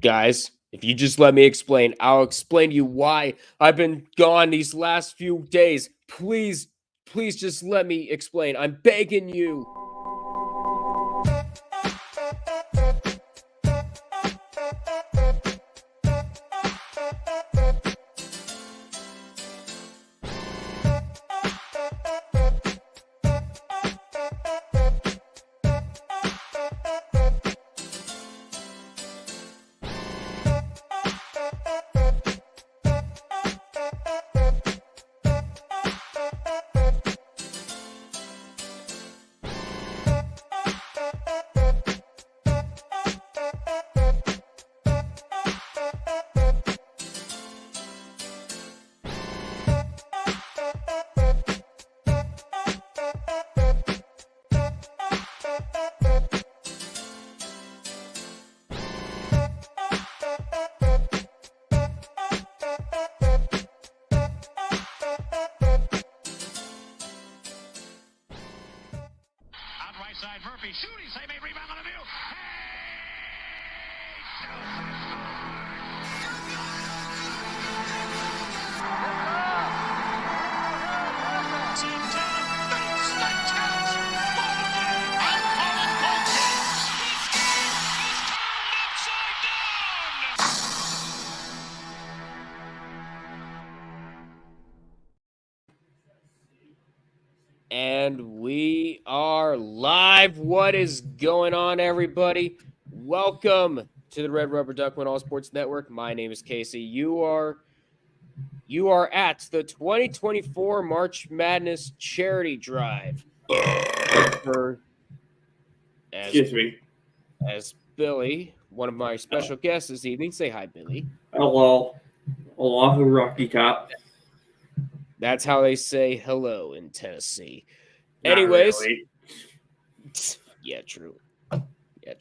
Guys, if you just let me explain, I'll explain to you why I've been gone these last few days. Please just let me explain. I'm begging you. Side Murphy shooting, save a rebound on the view. And we are live. What is going on, everybody? Welcome to the Red Rubber Duckman All Sports Network. My name is Casey. You are at the 2024 March Madness Charity Drive. As Billy, one of my special guests this evening. Say hi, Billy. Hello. Oahu Rocky Top. That's how they say hello in Tennessee. Not Anyways, really. Yeah, true.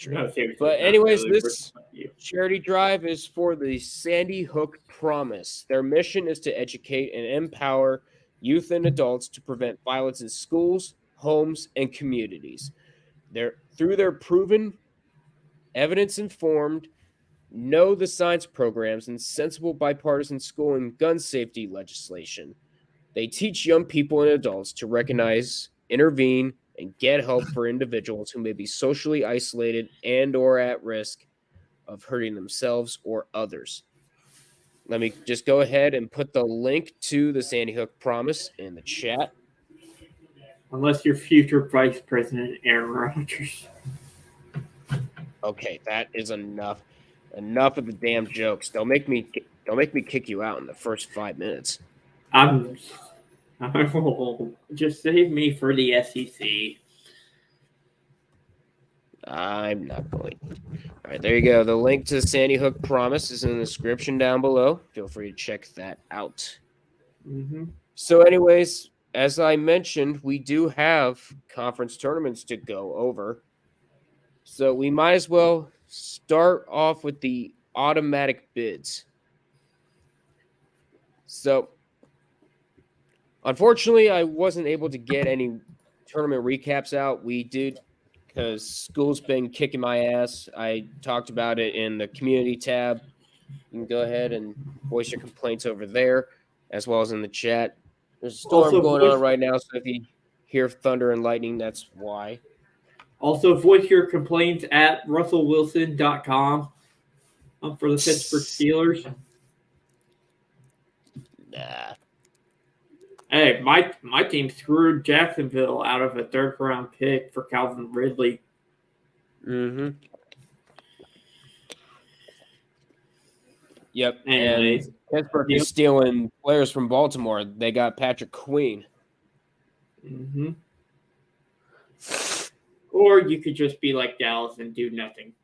No, But anyways, really. this charity drive is for the Sandy Hook Promise. Their mission is to educate and empower youth and adults to prevent violence in schools, homes, and communities. Through their proven, evidence-informed, know the science programs and sensible bipartisan school and gun safety legislation, they teach young people and adults to recognize, intervene, and get help for individuals who may be socially isolated and or at risk of hurting themselves or others. Let me just go ahead and put the link to the Sandy Hook Promise in the chat. Unless you're future Vice President Aaron Rodgers. Okay, that is enough. Enough of the damn jokes. Don't make me kick you out in the first 5 minutes. Just save me for the SEC. I'm not going. All right, there you go. The link to Sandy Hook Promise is in the description down below. Feel free to check that out. Mm-hmm. So anyways, as I mentioned, we do have conference tournaments to go over. So we might as well start off with the automatic bids. So unfortunately, I wasn't able to get any tournament recaps out. We did because school's been kicking my ass. I talked about it in the community tab. You can go ahead and voice your complaints over there, as well as in the chat. There's a storm going on right now, so if you hear thunder and lightning, that's why. Also, voice your complaints at russellwilson.com for the Pittsburgh Steelers. Nah. Hey, my team screwed Jacksonville out of a third-round pick for Calvin Ridley. Mm-hmm. Yep. Anyways, and Pittsburgh is stealing players from Baltimore. They got Patrick Queen. Mm-hmm. Or you could just be like Dallas and do nothing.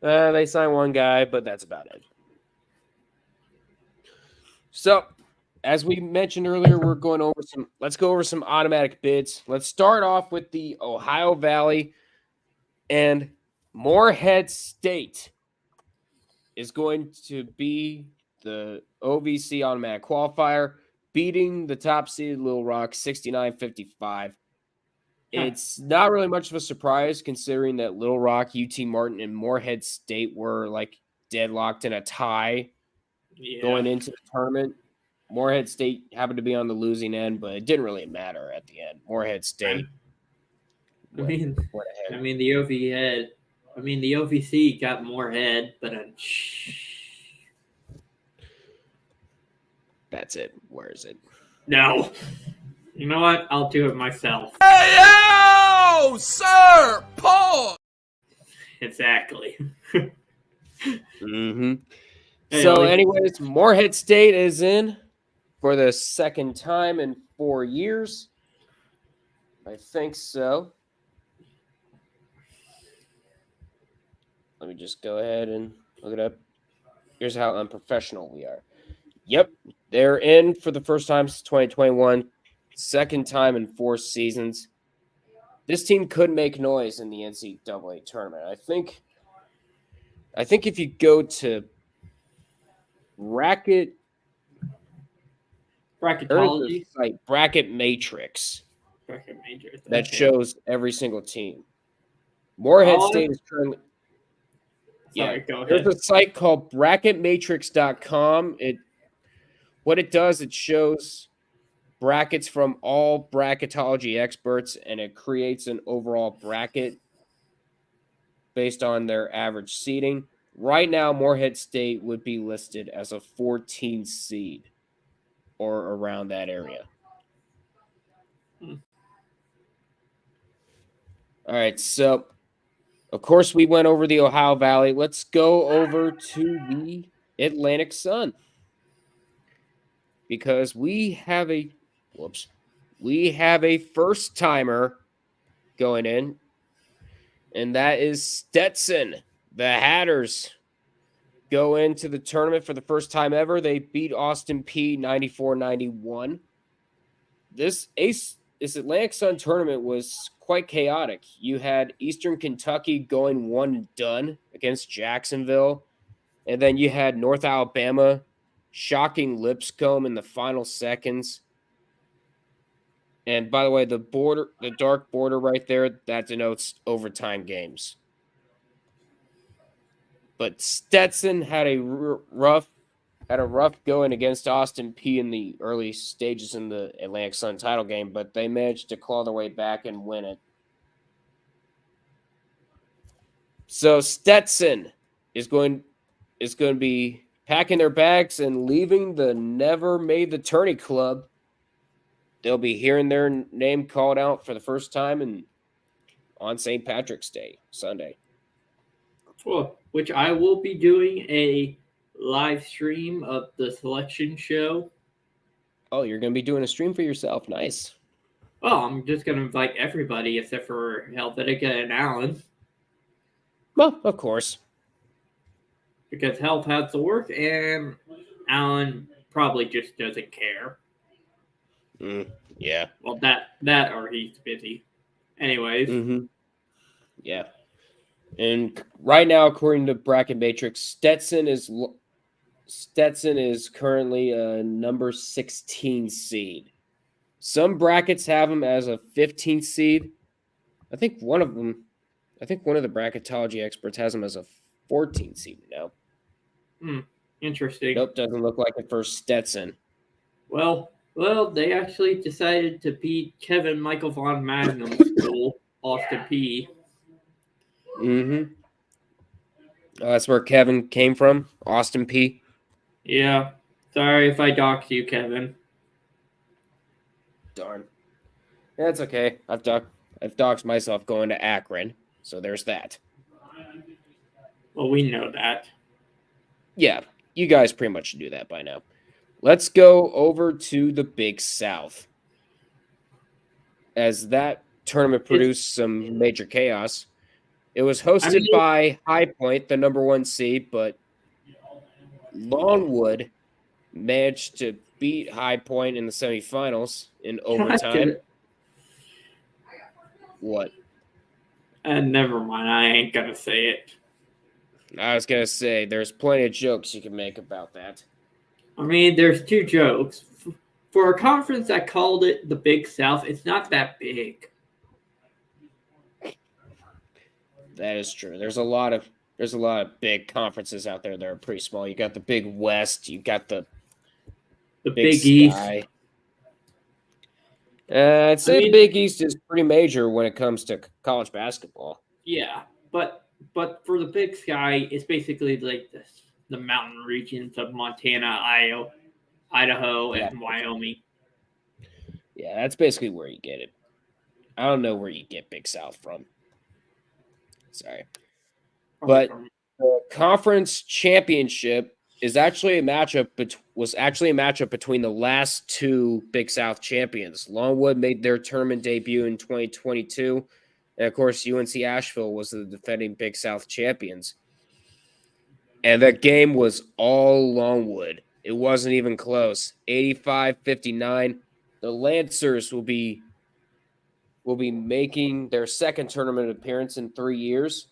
They signed one guy, but that's about it. So, as we mentioned earlier, let's go over some automatic bids. Let's start off with the Ohio Valley, and Morehead State is going to be the OVC automatic qualifier, beating the top seeded Little Rock 69-55. It's not really much of a surprise considering that Little Rock, UT Martin, and Morehead State were like deadlocked in a tie going into the tournament. Morehead State happened to be on the losing end, but it didn't really matter at the end. Morehead State went ahead. The the OVC got Morehead, but That's it. Where is it? no. You know what? I'll do it myself. Hey, yo, sir, Paul. Exactly. Mm-hmm. Hey, So, Ollie. anyways, Morehead State is in for the second time in 4 years. I think so. Let me just go ahead and look it up. Here's how unprofessional we are. Yep, they're in for the first time since 2021. Second time in 4 seasons. This team could make noise in the NCAA tournament. I think if you go to Bracketology. Bracket Matrix, Bracket major. that shows every single team. Morehead State is currently. Sorry, go ahead. There's a site called bracketmatrix.com. What it does, it shows brackets from all bracketology experts, and it creates an overall bracket based on their average seeding. Right now, Morehead State would be listed as a 14 seed or around that area. All right, so of course we went over the Ohio Valley. Let's go over to the Atlantic Sun because we have a first timer going in, and that is Stetson. The Hatters go into the tournament for the first time ever. They beat Austin P 94-91. This Atlantic Sun tournament was quite chaotic. You had Eastern Kentucky going 1 and done against Jacksonville, and then you had North Alabama shocking Lipscomb in the final seconds. And by the way, the dark border right there, that denotes overtime games. But Stetson had a rough going against Austin P in the early stages in the Atlantic Sun title game, but they managed to claw their way back and win it. So Stetson is going to be packing their bags and leaving the Never Made the Tourney Club. They'll be hearing their name called out for the first time on St. Patrick's Day, Sunday. Well, which I will be doing a live stream of the selection show. Oh, you're going to be doing a stream for yourself. Nice. Well, I'm just going to invite everybody except for Helvetica and Alan. Well, of course. Because Health has to work and Alan probably just doesn't care. Yeah. Well, that or he's busy. Anyways. Mm-hmm. Yeah. And right now, according to Bracket Matrix, Stetson is currently a number 16 seed. Some brackets have him as a 15th seed. I think one of the bracketology experts has him as a 14th seed now. Interesting. Nope, doesn't look like it for Stetson. Well, they actually decided to beat Kevin Michael von Magnum's school, Austin P. Mm-hmm. That's where Kevin came from, Austin P. Yeah. Sorry if I doxed you, Kevin. Darn. That's okay. I've doxed myself going to Akron, so there's that. Well, we know that. Yeah, you guys pretty much knew that by now. Let's go over to the Big South, as that tournament produced some major chaos. It was hosted by High Point, the number 1 seed, but Longwood managed to beat High Point in the semifinals in overtime. What? Never mind. I ain't going to say it. I was going to say, there's plenty of jokes you can make about that. I mean, there's 2 jokes. For a conference that called it the Big South, it's not that big. That is true. There's a lot of big conferences out there that are pretty small. You got the Big West. You got the Big Big East. Sky. I'd say the Big East is pretty major when it comes to college basketball. Yeah, but for the Big Sky, it's basically like the mountain regions of Montana, Idaho, and Wyoming. Yeah, that's basically where you get it. I don't know where you get Big South from. Sorry. But the conference championship is actually a matchup between the last two Big South champions. Longwood made their tournament debut in 2022, and of course UNC Asheville was the defending Big South champions. And that game was all Longwood. It wasn't even close. 85-59. The Lancers will be making their second tournament appearance in 3 years.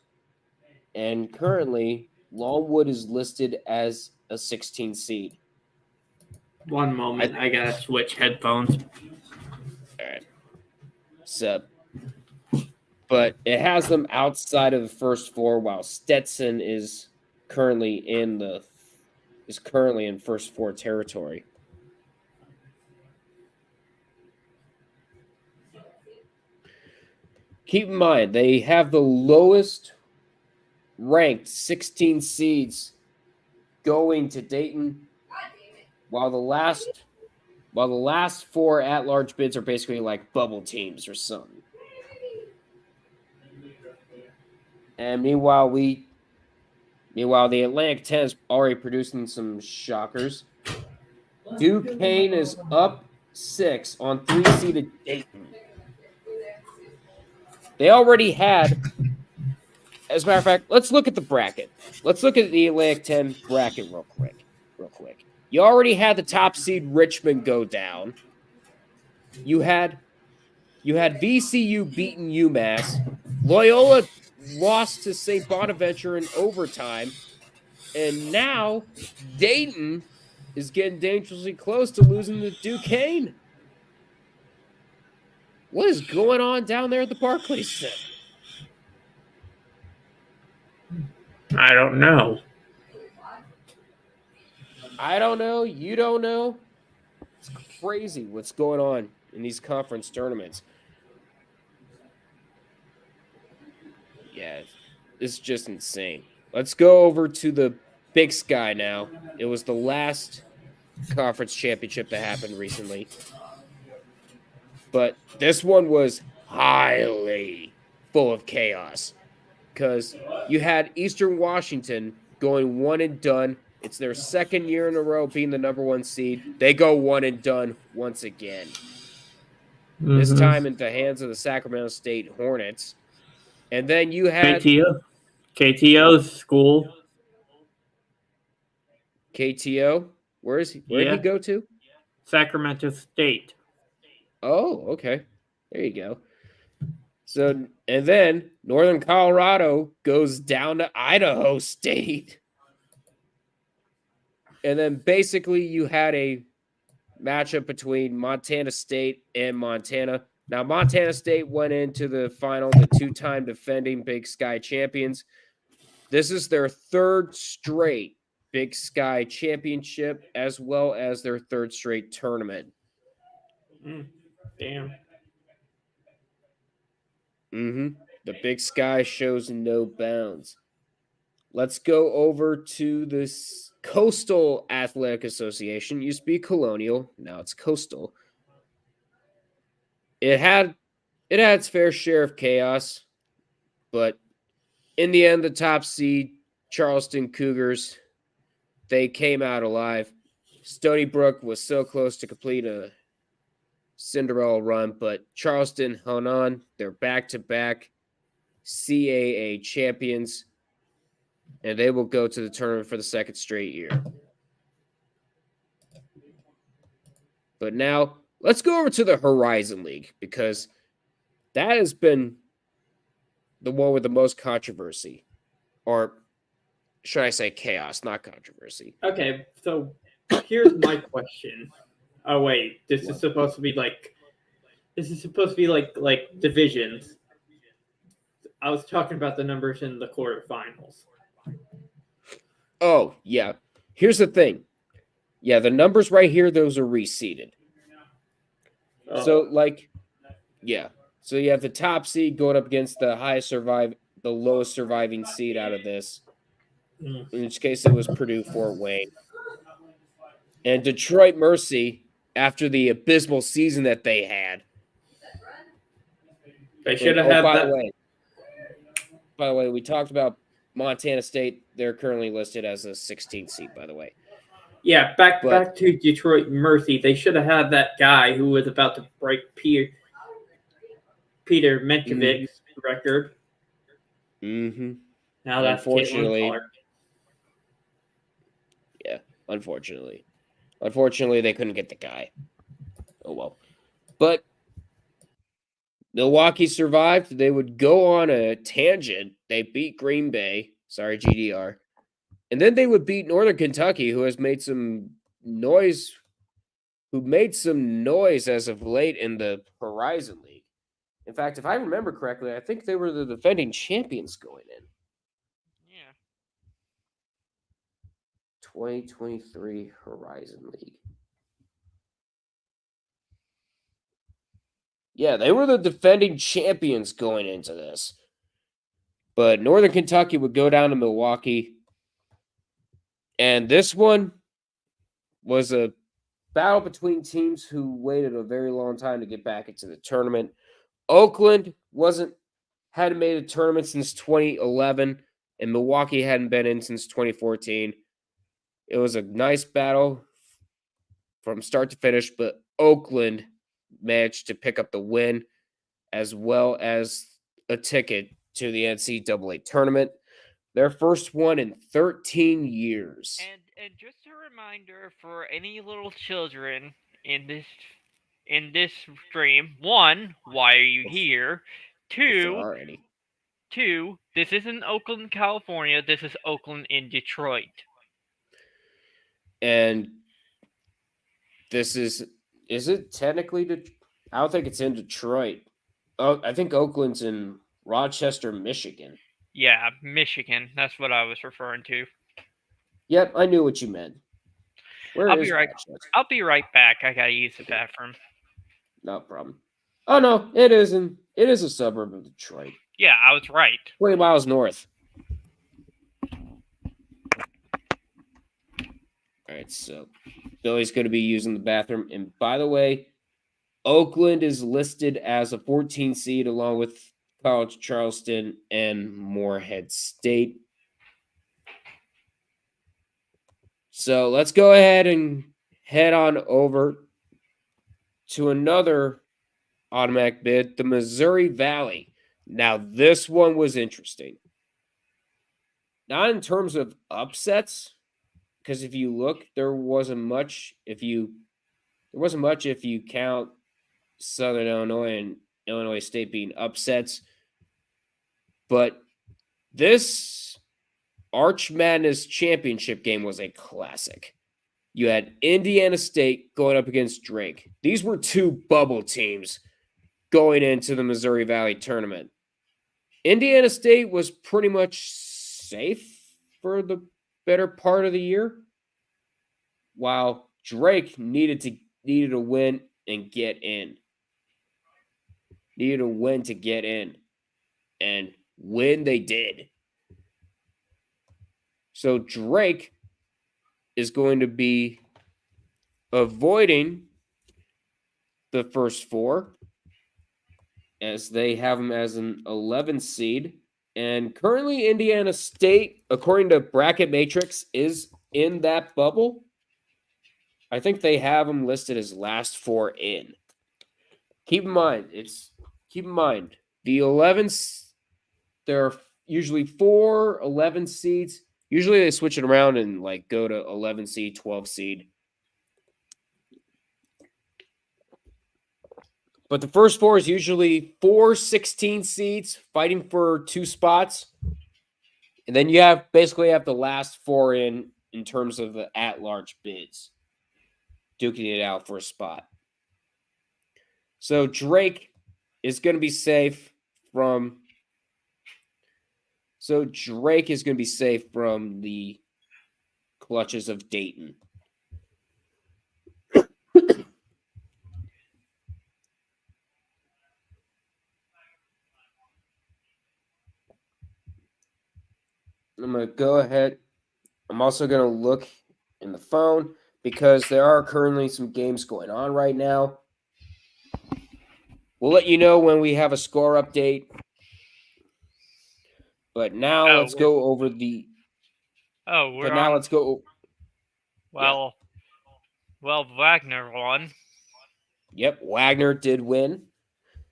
And currently, Longwood is listed as a 16 seed. One moment, I gotta switch headphones. All right. So, but it has them outside of the first four, while Stetson is currently in first four territory. Keep in mind, they have the lowest ranked 16 seeds going to Dayton, while the last four at-large bids are basically like bubble teams or something. And meanwhile, the Atlantic 10 is already producing some shockers. Duquesne is up 6 on 3-seeded Dayton. They already had. As a matter of fact, let's look at the bracket. Let's look at the Atlantic 10 bracket real quick. You already had the top seed Richmond go down. You had VCU beating UMass. Loyola lost to St. Bonaventure in overtime. And now Dayton is getting dangerously close to losing to Duquesne. What is going on down there at the Barclays Center? I don't know. I don't know. You don't know. It's crazy what's going on in these conference tournaments. Yeah, it's just insane. Let's go over to the Big Sky now. It was the last conference championship that happened recently. But this one was highly full of chaos because you had Eastern Washington going one and done. It's their second year in a row being the number one seed. They go one and done once again. Mm-hmm. This time in the hands of the Sacramento State Hornets. And then you had KTO's school. KTO? Where is he? Where did he go to? Sacramento State. Oh, okay. There you go. So, and then Northern Colorado goes down to Idaho State. And then basically you had a matchup between Montana State and Montana. Now, Montana State went into the final, the two-time defending Big Sky champions. This is their third straight Big Sky championship, as well as their third straight tournament. Damn. The Big Sky shows no bounds. Let's go over to this Coastal Athletic Association. Used to be Colonial, now it's Coastal. It had its fair share of chaos, but in the end, the top seed, Charleston Cougars, they came out alive. Stony Brook was so close to complete a Cinderella run, but Charleston hung on. They're back-to-back CAA champions, and they will go to the tournament for the second straight year. But now, let's go over to the Horizon League, because that has been the one with the most controversy. Or should I say chaos, not controversy. Okay, so here's my question. Oh wait, this is supposed to be like divisions. I was talking about the numbers in the quarterfinals. Oh, yeah. Here's the thing. Yeah, the numbers right here, those are reseeded. So, like, yeah. So you have the top seed going up against the lowest surviving seed out of this. In which case, it was Purdue Fort Wayne. And Detroit Mercy, after the abysmal season that they had. They should have Oh, had by that. the way, we talked about Montana State. They're currently listed as a 16th seed, by the way. Yeah, back to Detroit Mercy. They should have had that guy who was about to break Peter Menkovic's record. Mm-hmm. Now that's Caitlin Clark. Yeah, unfortunately. Unfortunately, they couldn't get the guy. Oh, well. But Milwaukee survived. They would go on a tangent. They beat Green Bay. Sorry, GDR. And then they would beat Northern Kentucky, who has made some noise, as of late in the Horizon League. In fact, if I remember correctly, I think they were the defending champions going in. Yeah. 2023 Horizon League. Yeah, they were the defending champions going into this. But Northern Kentucky would go down to Milwaukee. And this one was a battle between teams who waited a very long time to get back into the tournament. Oakland hadn't made a tournament since 2011, and Milwaukee hadn't been in since 2014. It was a nice battle from start to finish, but Oakland managed to pick up the win as well as a ticket to the NCAA tournament. Their first one in 13 years. And just a reminder for any little children in this stream: 1, why are you here? If there are any. 2, this isn't Oakland, California. This is Oakland in Detroit. And this is it technically? I don't think it's in Detroit. Oh, I think Oakland's in Rochester, Michigan. Yeah, Michigan. That's what I was referring to. Yep, I knew what you meant. I'll be right back. I gotta use the bathroom. No problem. Oh no, it isn't. It is a suburb of Detroit. Yeah, I was right. 20 miles north. All right, so Billy's going to be using the bathroom. And by the way, Oakland is listed as a 14 seed along with College Charleston and Morehead State. So let's go ahead and head on over to another automatic bid, the Missouri Valley. Now, this one was interesting. Not in terms of upsets, because if you look, there wasn't much if you count Southern Illinois and Illinois State being upsets. But this Arch Madness championship game was a classic. You had Indiana State going up against Drake. These were two bubble teams going into the Missouri Valley tournament. Indiana State was pretty much safe for the better part of the year, while Drake needed to win and get in. Needed a win to get in. And win they did. So Drake is going to be avoiding the first four as they have them as an 11 seed. And currently Indiana State, according to Bracket Matrix, is in that bubble. I think they have them listed as last four in. Keep in mind, the 11s, there are usually 4 11 seeds. Usually they switch it around and like go to 11 seed, 12 seed. But the first four is usually 4 16 seeds fighting for 2 spots. And then you basically have the last 4 in terms of the at-large bids, duking it out for a spot. So Drake is going to be safe from So Drake is going to be safe from the clutches of Dayton. I'm going to go ahead. I'm also going to look in the phone because there are currently some games going on right now. We'll let you know when we have a score update. But now let's go over the. Oh, we're But now on. let's go. Well, Wagner won, Yep, Wagner did win.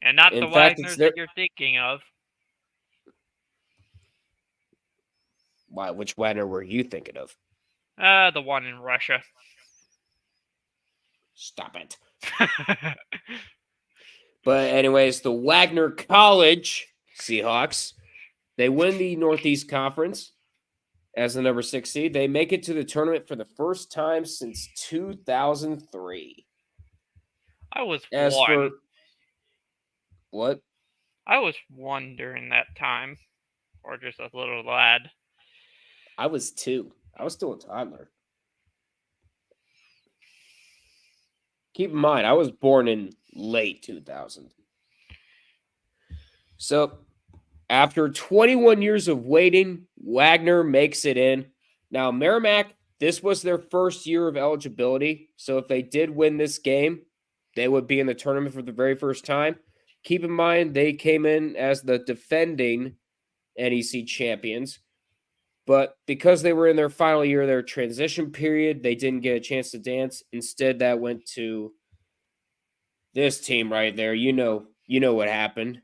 and not In the fact, Wagners it's their. that you're thinking of. Why? Which Wagner were you thinking of? The one in Russia. Stop it. But anyways, the Wagner College Seahawks, they win the Northeast Conference as the number 6 seed. They make it to the tournament for the first time since 2003. I was As one. for what? I was one during that time, or just a little lad. I was 2. I was still a toddler. Keep in mind, I was born in late 2000. So, after 21 years of waiting, Wagner makes it in. Now, Merrimack, this was their first year of eligibility. So, if they did win this game, they would be in the tournament for the very first time. Keep in mind, they came in as the defending NEC champions. But because they were in their final year of their transition period, they didn't get a chance to dance. Instead, that went to this team right there. You know what happened.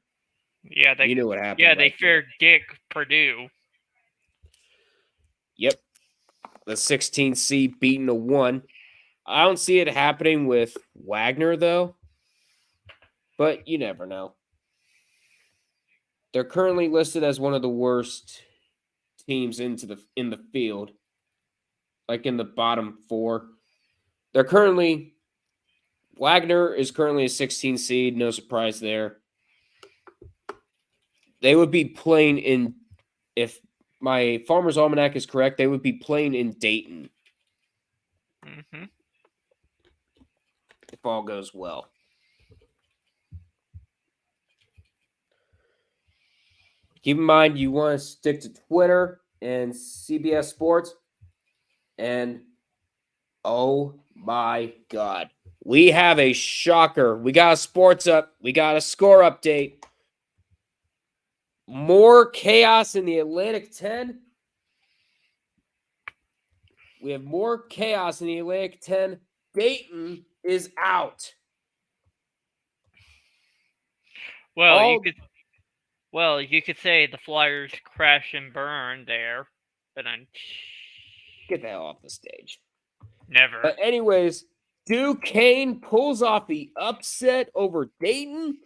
Yeah, they. You know what happened. Yeah, they right there. feared Dick Purdue. Yep. The 16 seed beating a 1. I don't see it happening with Wagner, though. But you never know. They're currently listed as one of the worst teams in the field. Like in the bottom 4. Wagner is currently a 16 seed. No surprise there. They would be playing if my Farmer's Almanac is correct, they would be playing in Dayton. Mm-hmm. If all goes well. Keep in mind, you want to stick to Twitter and CBS Sports. And oh my God, we have a shocker. We got we got a score update. More chaos in the Atlantic 10. We have more chaos in the Atlantic 10. Dayton is out. Well, you could say the Flyers crash and burn there, but then Get the hell off the stage. never. But anyways, Duquesne pulls off the upset over Dayton,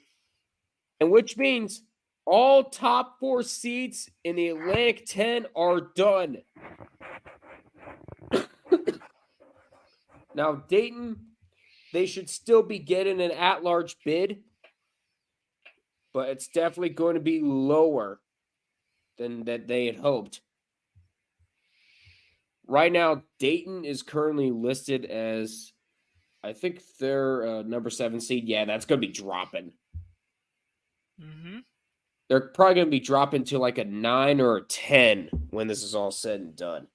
and which means all top 4 seeds in the Atlantic 10 are done. Now, Dayton, they should still be getting an at-large bid, but it's definitely going to be lower than that they had hoped. Right now, Dayton is currently listed as, I think they're number 7 seed. Yeah, that's going to be dropping. Mm-hmm. They're probably going to be dropping to like a 9 or a 10 when this is all said and done.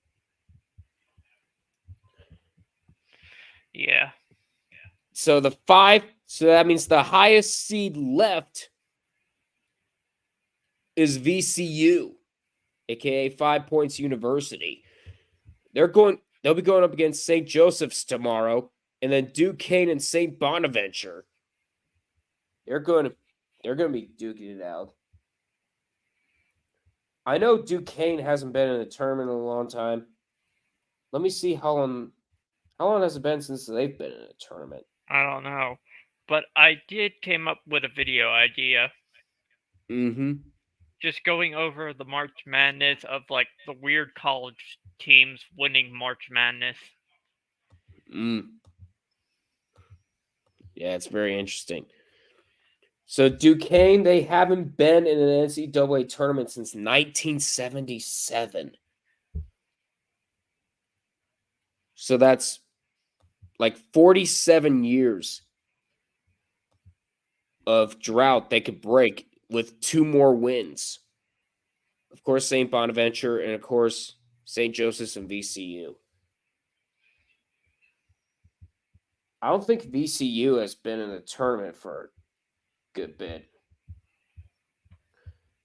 Yeah. So that means the highest seed left is VCU, aka 5 Points University. They'll be going up against St. Joseph's tomorrow, and then Duquesne and St. Bonaventure. They're going to be duking it out. I know Duquesne hasn't been in a tournament in a long time. Let me see how long has it been since they've been in a tournament? I don't know. But I came up with a video idea. Mm-hmm. Just going over the March Madness of like the weird college teams winning March Madness. Yeah, it's very interesting. So Duquesne, they haven't been in an NCAA tournament since 1977. So that's like 47 years of drought they could break with 2 more wins. Of course, St. Bonaventure and, of course, St. Joseph's and VCU. I don't think VCU has been in a tournament for a good bit.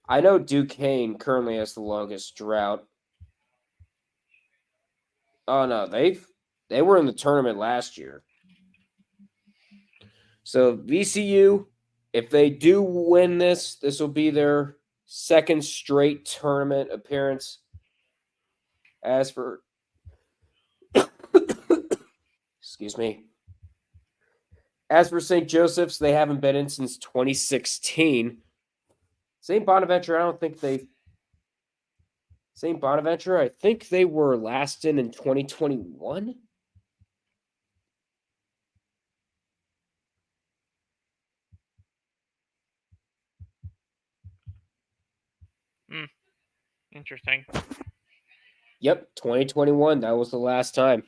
I know Duquesne currently has the longest drought. Oh no, they were in the tournament last year. So VCU, if they do win this, this will be their second straight tournament appearance. As for excuse me. As for St. Joseph's, they haven't been in since 2016. St. Bonaventure, St. Bonaventure, I think they were last in 2021. Interesting. Yep, 2021. That was the last time.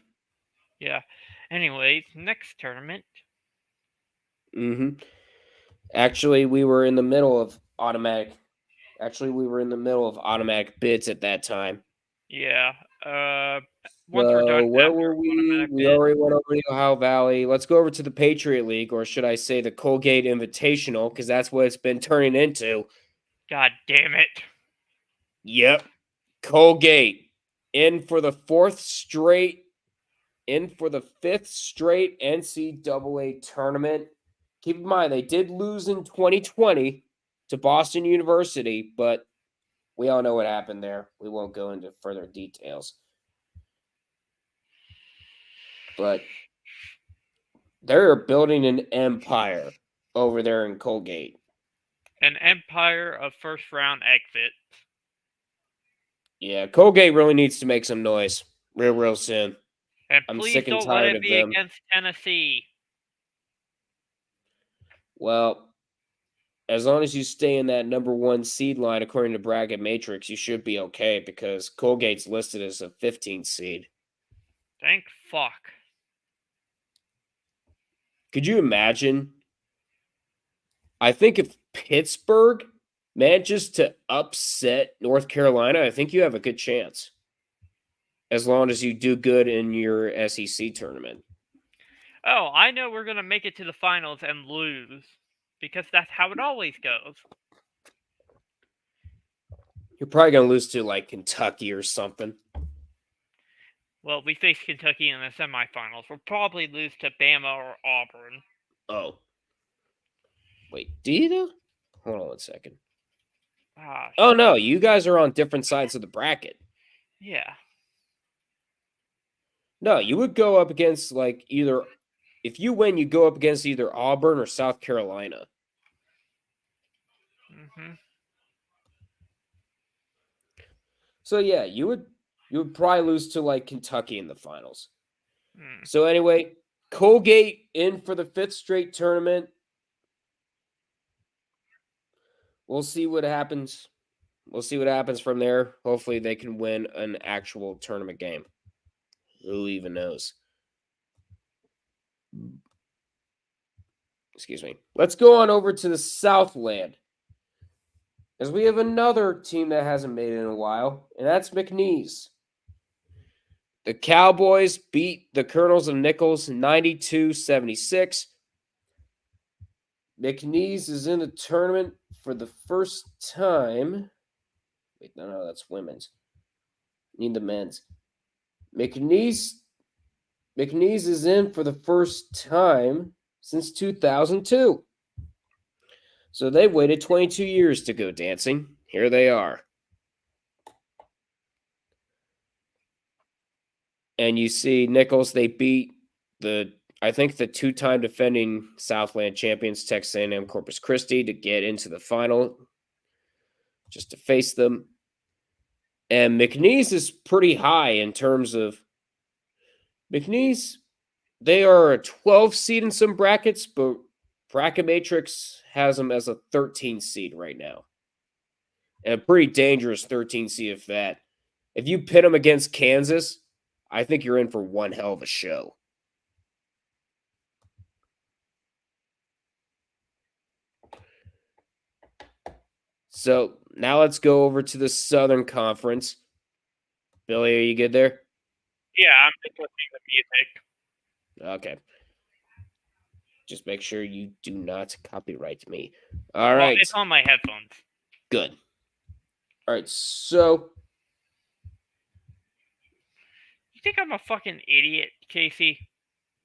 Yeah. Anyways, next tournament. Actually, we were in the middle of automatic bids at that time. Yeah. Once we're done, Where after were we? automatic We bid. already went over the Ohio Valley. Let's go over to the Patriot League, or should I say the Colgate Invitational, because that's what it's been turning into. God damn it. Yep. Colgate in for the fifth straight NCAA tournament. Keep in mind, they did lose in 2020 to Boston University, but we all know what happened there. We won't go into further details. But they're building an empire over there in Colgate. An empire of first round exits. Yeah, Colgate really needs to make some noise real soon. And I'm please sick and don't let tired it of be them. against Tennessee. Well, as long as you stay in that number 1 seed line according to Bracket Matrix, you should be okay because Colgate's listed as a 15th seed. Thank fuck. Could you imagine? I think if Pittsburgh manages to upset North Carolina, I think you have a good chance. As long as you do good in your SEC tournament. Oh, I know we're going to make it to the finals and lose. Because that's how it always goes. You're probably going to lose to, like, Kentucky or something. Well, we face Kentucky in the semifinals. We'll probably lose to Bama or Auburn. Oh. Wait, do you though? Hold on 1 second. Ah, Oh, no, you guys are on different sides of the bracket. yeah. No, you would go up against, like, either... If you win, you go up against either Auburn or South Carolina. So, yeah, you would probably lose to, like, Kentucky in the finals. So, anyway, Colgate in for the 5th straight tournament. We'll see what happens. We'll see what happens from there. Hopefully they can win an actual tournament game. Who even knows? Excuse me. Let's go on over to the Southland. As we have another team that hasn't made it in a while, and that's McNeese. The Cowboys beat the Colonels of Nichols 92-76. McNeese is in the tournament for the first time. Wait, no, that's women's. Need the men's. McNeese is in for the first time since 2002. So they waited 22 years to go dancing. Here they are. And you see Nichols, they beat the 2-time defending Southland champions, Texas A&M Corpus Christi, to get into the final, just to face them. And McNeese is pretty high in terms of McNeese. They are a 12 seed in some brackets, but Bracket Matrix has them as a 13 seed right now. And a pretty dangerous 13 seed if that. If you pit them against Kansas, I think you're in for one hell of a show. So now let's go over to the Southern Conference. Billy, are you good there? Yeah, I'm just listening to music. Okay. Just make sure you do not copyright me. All right. It's on my headphones. Good. All right. So, You think I'm a fucking idiot, Casey?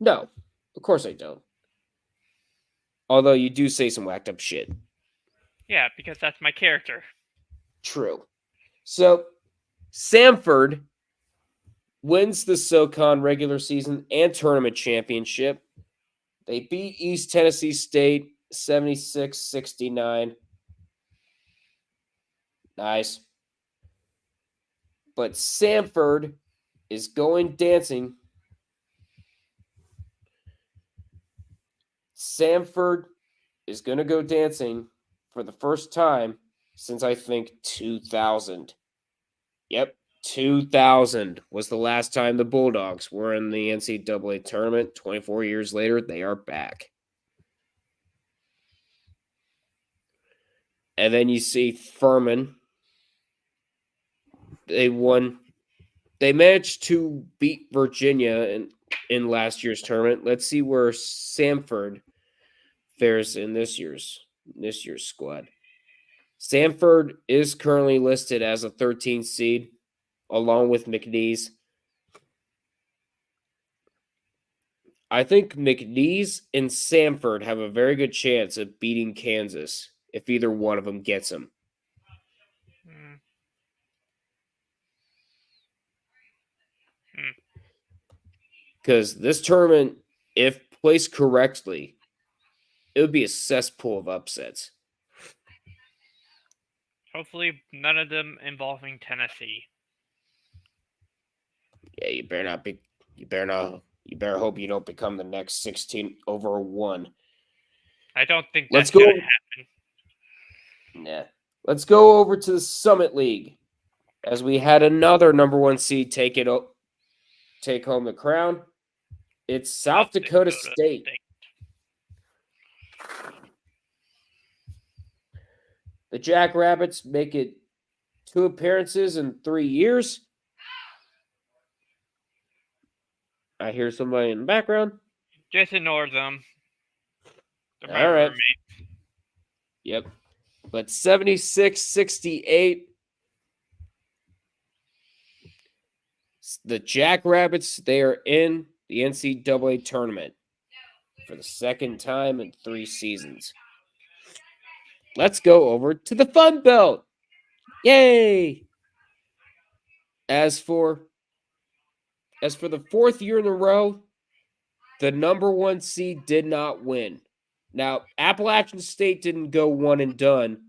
no, of course I don't. Although you do say some whacked up shit. Yeah, because that's my character. True. So, Samford wins the SoCon regular season and tournament championship. They beat East Tennessee State 76-69. Nice. But Samford is going dancing. Samford is going to go dancing for the first time since I think 2000. Yep, 2000 was the last time the Bulldogs were in the NCAA tournament. 24 years later, they are back. And then you see Furman. They won. They managed to beat Virginia in last year's tournament. Let's see where Samford fares in this year's squad. Samford is currently listed as a 13th seed, along with McNeese. I think McNeese and Samford have a very good chance of beating Kansas if either one of them gets them. Because this tournament, if placed correctly, it would be a cesspool of upsets. Hopefully, none of them involving Tennessee. Yeah, you better not be. You better hope you don't become the next 16 over 1. I don't think Let's that's go. gonna happen. Nah. Let's go over to the Summit League, as we had another number 1 seed take home the crown. It's South Dakota State. The Jackrabbits make it 2 appearances in 3 years. I hear somebody in the background. Just ignore them. They're my All right. roommates. Yep. But 76-68. The Jackrabbits, they are in the NCAA tournament for the second time in 3 seasons. Let's go over to the Fun Belt. Yay! As for the 4th year in a row, the number 1 seed did not win. Now, Appalachian State didn't go one and done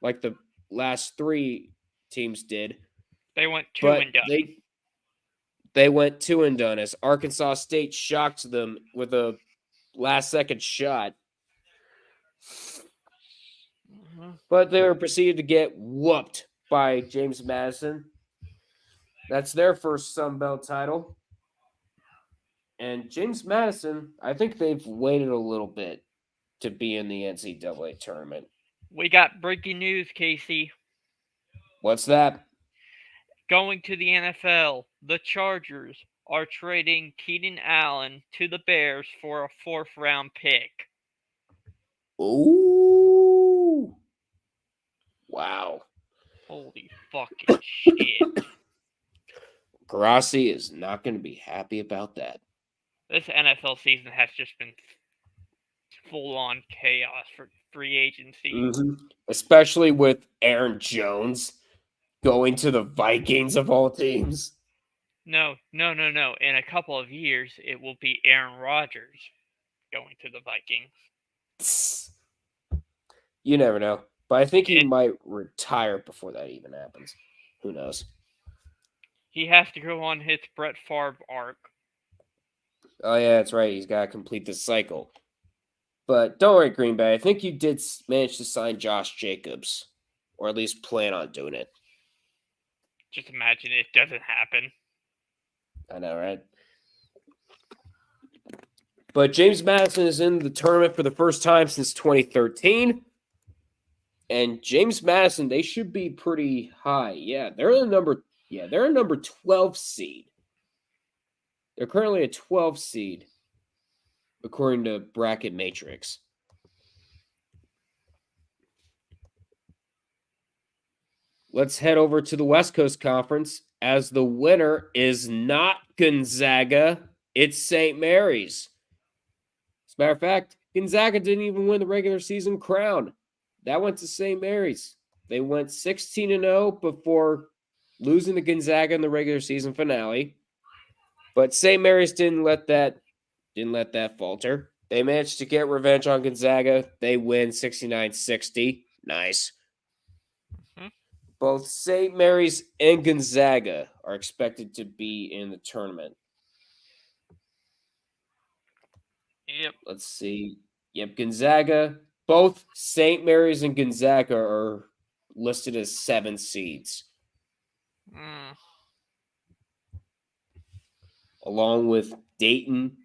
like the last 3 teams did. They went 2 and done. They went 2 and done as Arkansas State shocked them with a last-second shot. But they were proceeded to get whooped by James Madison. That's their first Sun Belt title. And James Madison, I think they've waited a little bit to be in the NCAA tournament. We got breaking news, Casey. What's that? Going to the NFL, the Chargers are trading Keenan Allen to the Bears for a 4th-round pick. Ooh. Wow. Holy fucking shit. Grassi is not going to be happy about that. This NFL season has just been full-on chaos for free agency. Mm-hmm. Especially with Aaron Jones going to the Vikings of all teams. No. In a couple of years, it will be Aaron Rodgers going to the Vikings. You never know. But I think he might retire before that even happens. Who knows? He has to go on his Brett Favre arc. Oh, yeah, that's right. He's got to complete this cycle. But don't worry, Green Bay. I think you did manage to sign Josh Jacobs, or at least plan on doing it. Just imagine it doesn't happen. I know, right? But James Madison is in the tournament for the first time since 2013. And James Madison, they should be pretty high. Yeah, they're a number 12 seed. They're currently a 12 seed, according to Bracket Matrix. Let's head over to the West Coast Conference, as the winner is not Gonzaga, it's St. Mary's. As a matter of fact, Gonzaga didn't even win the regular season crown. That went to St. Mary's. They went 16-0 before losing to Gonzaga in the regular season finale. But St. Mary's didn't let that falter. They managed to get revenge on Gonzaga. They win 69-60. Nice. Mhm. Both St. Mary's and Gonzaga are expected to be in the tournament. Yep. Let's see. Yep, Gonzaga. Both St. Mary's and Gonzaga are listed as 7 seeds, along with Dayton,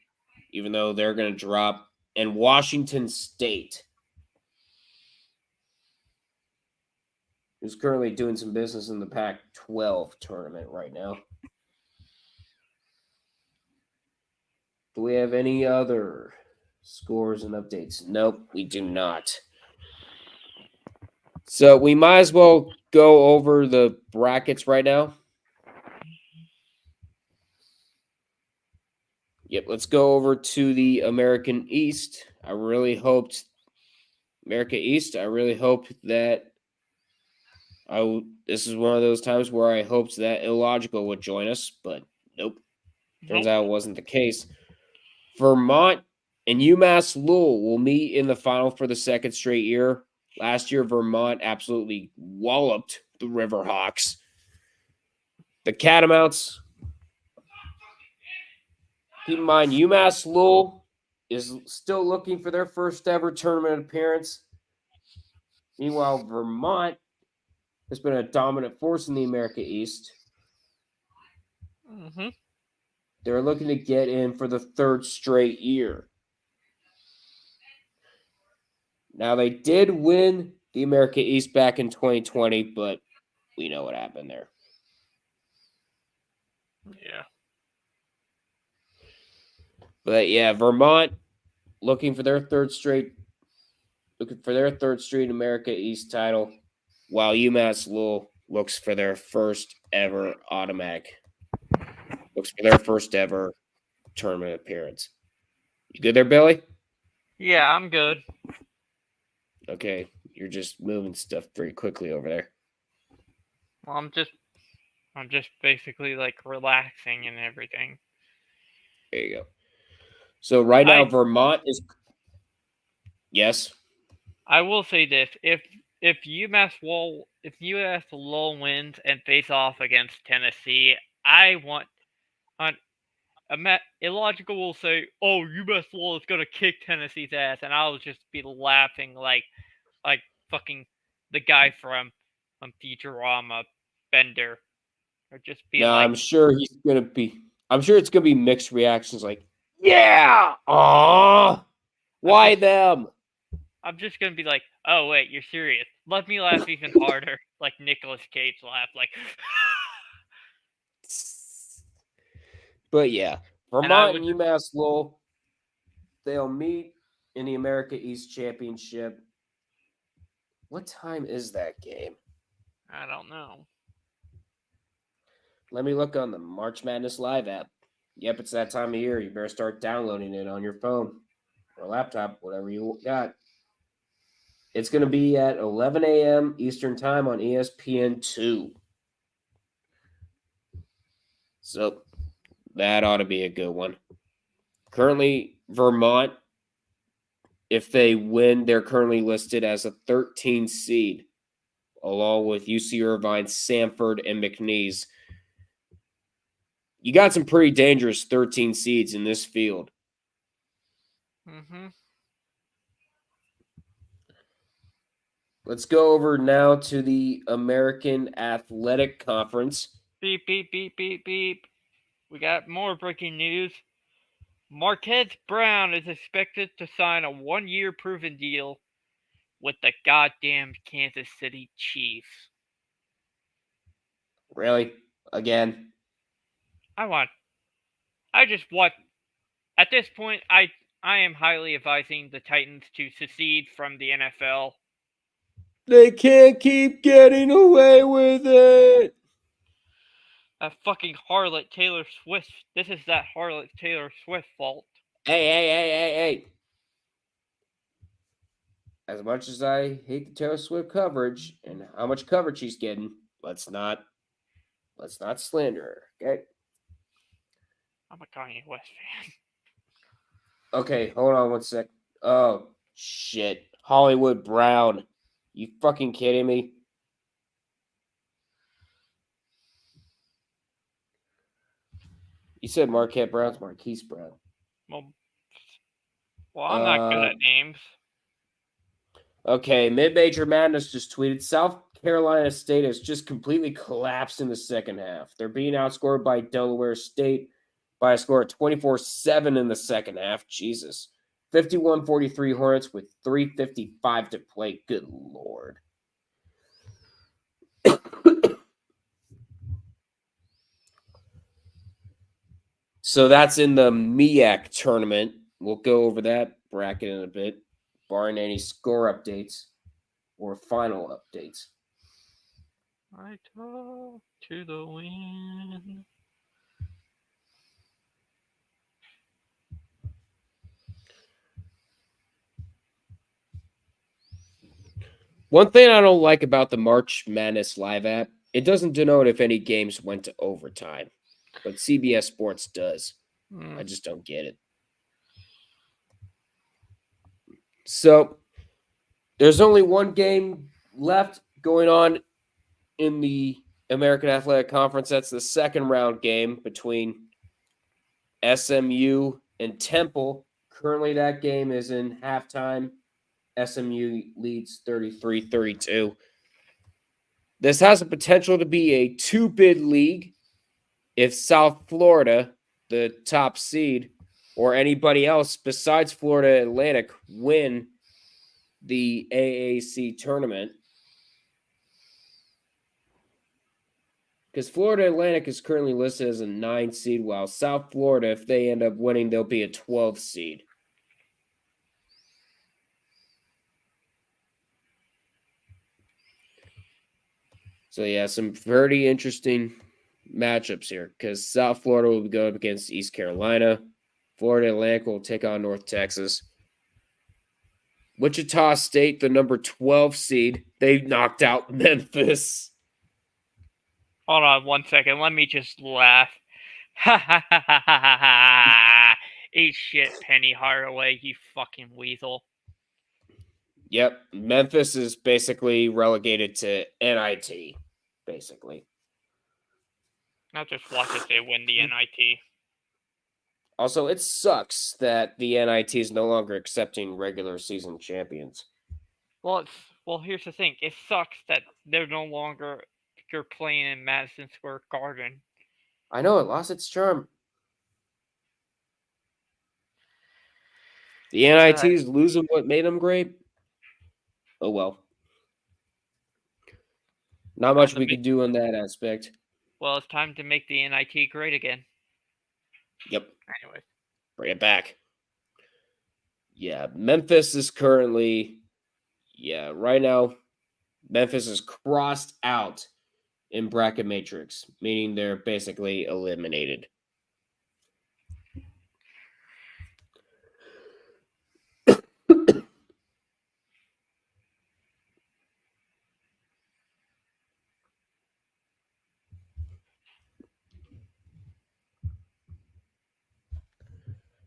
even though they're going to drop, and Washington State, who's currently doing some business in the Pac-12 tournament right now. Do we have any other scores and updates? Nope, we do not. So we might as well go over the brackets right now. Yep, let's go over to the American East. America East, I really hoped that this is one of those times where I hoped that Illogical would join us, but nope. Turns out it wasn't the case. Vermont and UMass Lowell will meet in the final for the second straight year. Last year, Vermont absolutely walloped the Riverhawks. The Catamounts, keep in mind, UMass Lowell is still looking for their first ever tournament appearance. Meanwhile, Vermont has been a dominant force in the America East. Mm-hmm. They're looking to get in for the third straight year. Now, they did win the America East back in 2020, but we know what happened there. Yeah. But yeah, Vermont looking for their third straight America East title, while UMass Lowell looks for their first ever tournament appearance. You good there, Billy? Yeah, I'm good. Okay, you're just moving stuff very quickly over there. Well, I'm just basically like relaxing and everything. There you go. So right now, Vermont is. Yes. I will say this: if UMass Lowell wins and face off against Tennessee, Illogical will say, "Oh, UMass Lowell is gonna kick Tennessee's ass," and I'll just be laughing like fucking the guy from Futurama, Bender, or just be No, like, I'm sure it's gonna be mixed reactions. Like, yeah, aw, why them? I'm just gonna be like, "Oh wait, you're serious? Let me laugh even harder," like Nicolas Cage laugh, like. But yeah, Vermont and UMass Lowell, they'll meet in the America East Championship. What time is that game? I don't know. Let me look on the March Madness Live app. Yep, it's that time of year. You better start downloading it on your phone or laptop, whatever you got. It's going to be at 11 a.m. Eastern Time on ESPN2. So that ought to be a good one. Currently, Vermont, if they win, they're currently listed as a 13 seed, along with UC Irvine, Samford, and McNeese. You got some pretty dangerous 13 seeds in this field. Mm-hmm. let's go over now to the American Athletic Conference. Beep, beep, beep, beep, beep. We got more breaking news. Marquez Brown is expected to sign a 1-year proven deal with the goddamn Kansas City Chiefs. Really? Again? I just want. At this point, I am highly advising the Titans to secede from the NFL. They can't keep getting away with it. That fucking harlot Taylor Swift. This is that harlot Taylor Swift fault. Hey. As much as I hate the Taylor Swift coverage and how much coverage she's getting, let's not slander her, okay? I'm a Kanye West fan. Okay, hold on one sec. Oh, shit. Hollywood Brown. You fucking kidding me? You said Marquette Brown's Marquise Brown. Well, I'm not good at names. Okay, Mid-Major Madness just tweeted, South Carolina State has just completely collapsed in the second half. They're being outscored by Delaware State by a score of 24-7 in the second half. Jesus. 51-43 Hornets with 3:55 to play. Good Lord. So that's in the MEAC tournament. We'll go over that bracket in a bit, barring any score updates or final updates. I talk to the wind. One thing I don't like about the March Madness Live app, it doesn't denote if any games went to overtime, but CBS Sports does. I just don't get it. So there's only one game left going on in the American Athletic Conference. That's the second round game between SMU and Temple. Currently, that game is in halftime. SMU leads 33-32. This has the potential to be a 2-bid league if South Florida, the top seed, or anybody else besides Florida Atlantic win the AAC tournament. Because Florida Atlantic is currently listed as a 9 seed, while South Florida, if they end up winning, they'll be a 12 seed. So, yeah, some very interesting matchups here because South Florida will be going up against East Carolina. Florida Atlantic will take on North Texas. Wichita State, the number 12 seed, they knocked out Memphis. Hold on 1 second. Let me just laugh. Ha ha ha ha ha ha ha. Eat shit, Penny Hardaway, you fucking weasel. Yep, Memphis is basically relegated to NIT, basically. I'll just watch if they win the NIT. Also, it sucks that the NIT is no longer accepting regular season champions. Well, here's the thing. It sucks that they're no longer playing in Madison Square Garden. I know, it lost its charm. The NIT is losing what made them great. Oh, well. Not much we could do in that aspect. Well, it's time to make the NIT great again. Yep. Anyway. Bring it back. Yeah, Memphis is currently... Yeah, right now, Memphis is crossed out in bracket matrix, meaning they're basically eliminated.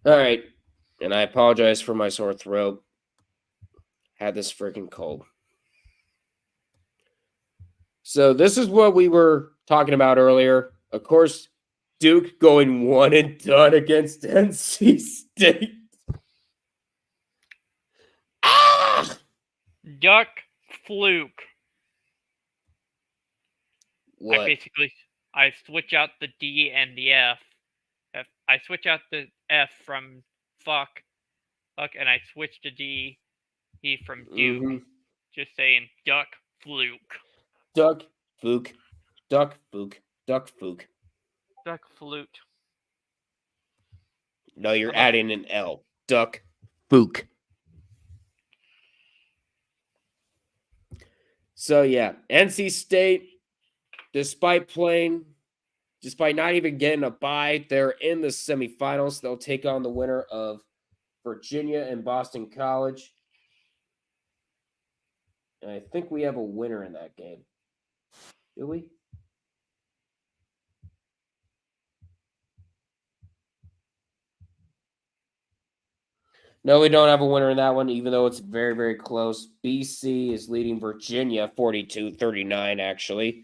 All right, and I apologize for my sore throat. Had this freaking cold. So this is what we were talking about earlier. Of course, Duke going 1-and-done against NC State. Duck fluke. What? I switch out the D and the F. I switch out the F from fuck, and I switch the D from Duke. Mm-hmm. Just saying, duck fluke. Duck, Fook. Duck, Fook. Duck, Fook. Duck flute. No, you're How about- adding an L. Duck, Fook. So, yeah, NC State, despite not even getting a bye, they're in the semifinals. They'll take on the winner of Virginia and Boston College. And I think we have a winner in that game. Do we? No, we don't have a winner in that one, even though it's very, very close. BC is leading Virginia 42-39, actually.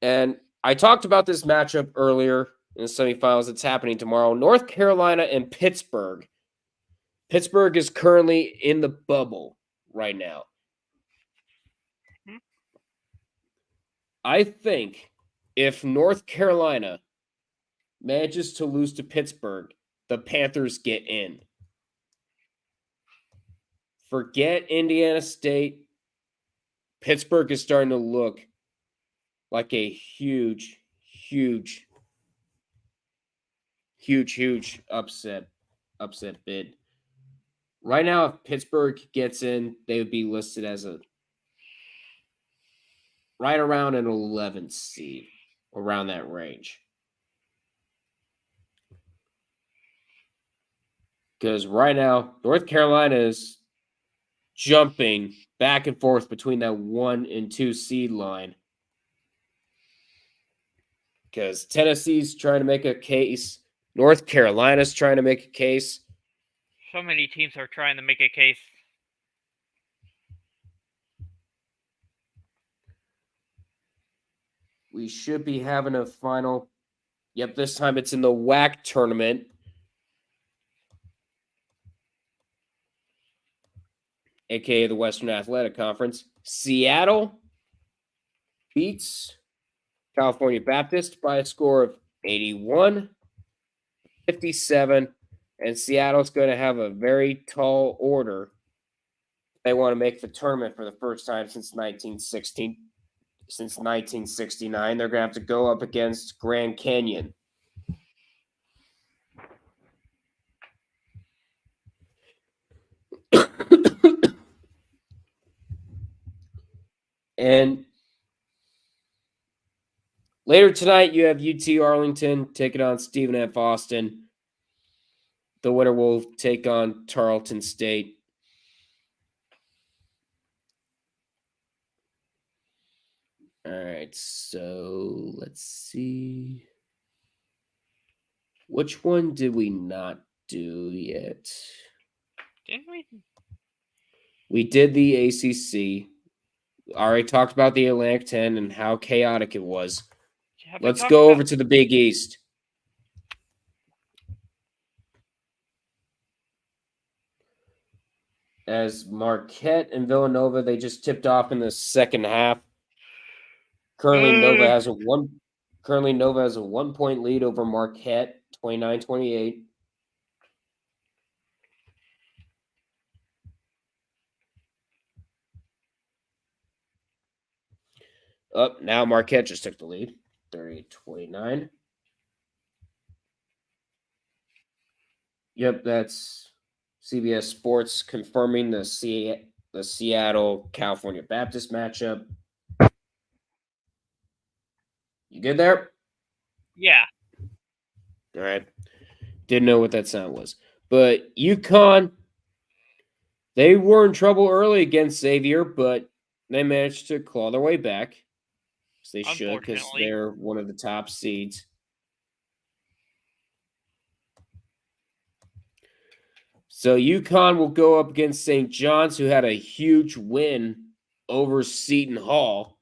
And I talked about this matchup earlier in the semifinals. It's happening tomorrow. North Carolina and Pittsburgh. Pittsburgh is currently in the bubble right now. I think if North Carolina manages to lose to Pittsburgh, the Panthers get in. Forget Indiana State. Pittsburgh is starting to look like a huge upset bid. Right now, if Pittsburgh gets in, they would be listed as right around an 11th seed, around that range. Because right now, North Carolina is jumping back and forth between that 1 and 2 seed line. Because Tennessee's trying to make a case. North Carolina's trying to make a case. So many teams are trying to make a case. We should be having a final. Yep, this time it's in the WAC tournament. AKA the Western Athletic Conference. Seattle beats California Baptist by a score of 81-57. And Seattle's going to have a very tall order. They want to make the tournament for the first time since 1916. Since 1969, they're going to have to go up against Grand Canyon. And later tonight, you have UT Arlington taking on Stephen F. Austin. The winner will take on Tarleton State. All right, so let's see. Which one did we not do yet? Didn't we? We did the ACC. I already talked about the Atlantic 10 and how chaotic it was. Let's go over to the Big East. As Marquette and Villanova, they just tipped off in the second half. Currently, Nova has a 1-point lead over Marquette, 29-28. Now Marquette just took the lead, 30-29. Yep, that's CBS Sports confirming the Seattle California Baptist matchup. You good there? Yeah. All right. Didn't know what that sound was. But UConn, they were in trouble early against Xavier, but they managed to claw their way back. As they should, because they're one of the top seeds. So UConn will go up against St. John's, who had a huge win over Seton Hall.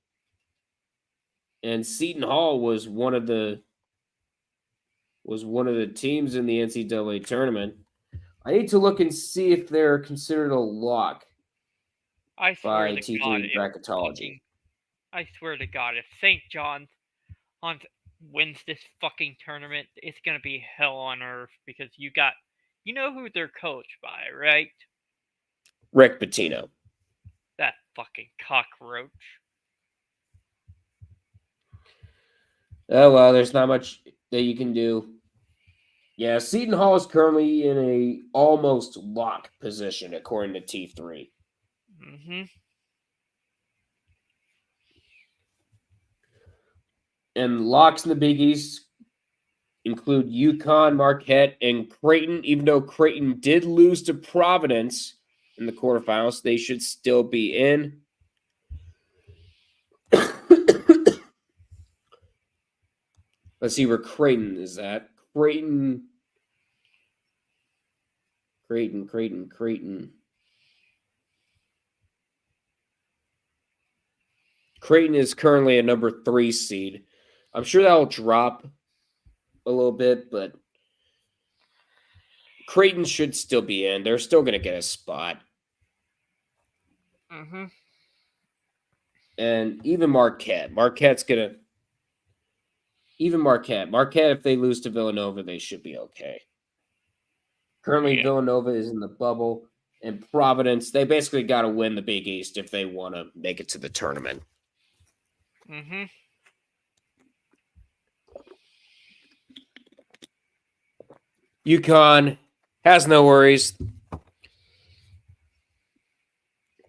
And Seton Hall was one of the teams in the NCAA tournament. I need to look and see if they're considered a lock. I swear by to God, T3 bracketology. I swear to God, if St. John's wins this fucking tournament, it's gonna be hell on earth because you know who they're coached by, right? Rick Pitino. That fucking cockroach. Oh, well, there's not much that you can do. Yeah, Seton Hall is currently in a almost lock position, according to T3. Mm-hmm. And locks in the Big East include UConn, Marquette, and Creighton. Even though Creighton did lose to Providence in the quarterfinals, they should still be in. Let's see where Creighton is at. Creighton. Creighton is currently a number 3 seed. I'm sure that'll drop a little bit, but Creighton should still be in. They're still going to get a spot. Mm-hmm. And even Marquette. Marquette, if they lose to Villanova, they should be okay. Currently, Yeah. Villanova is in the bubble. And Providence, they basically got to win the Big East if they want to make it to the tournament. Mm-hmm. UConn has no worries.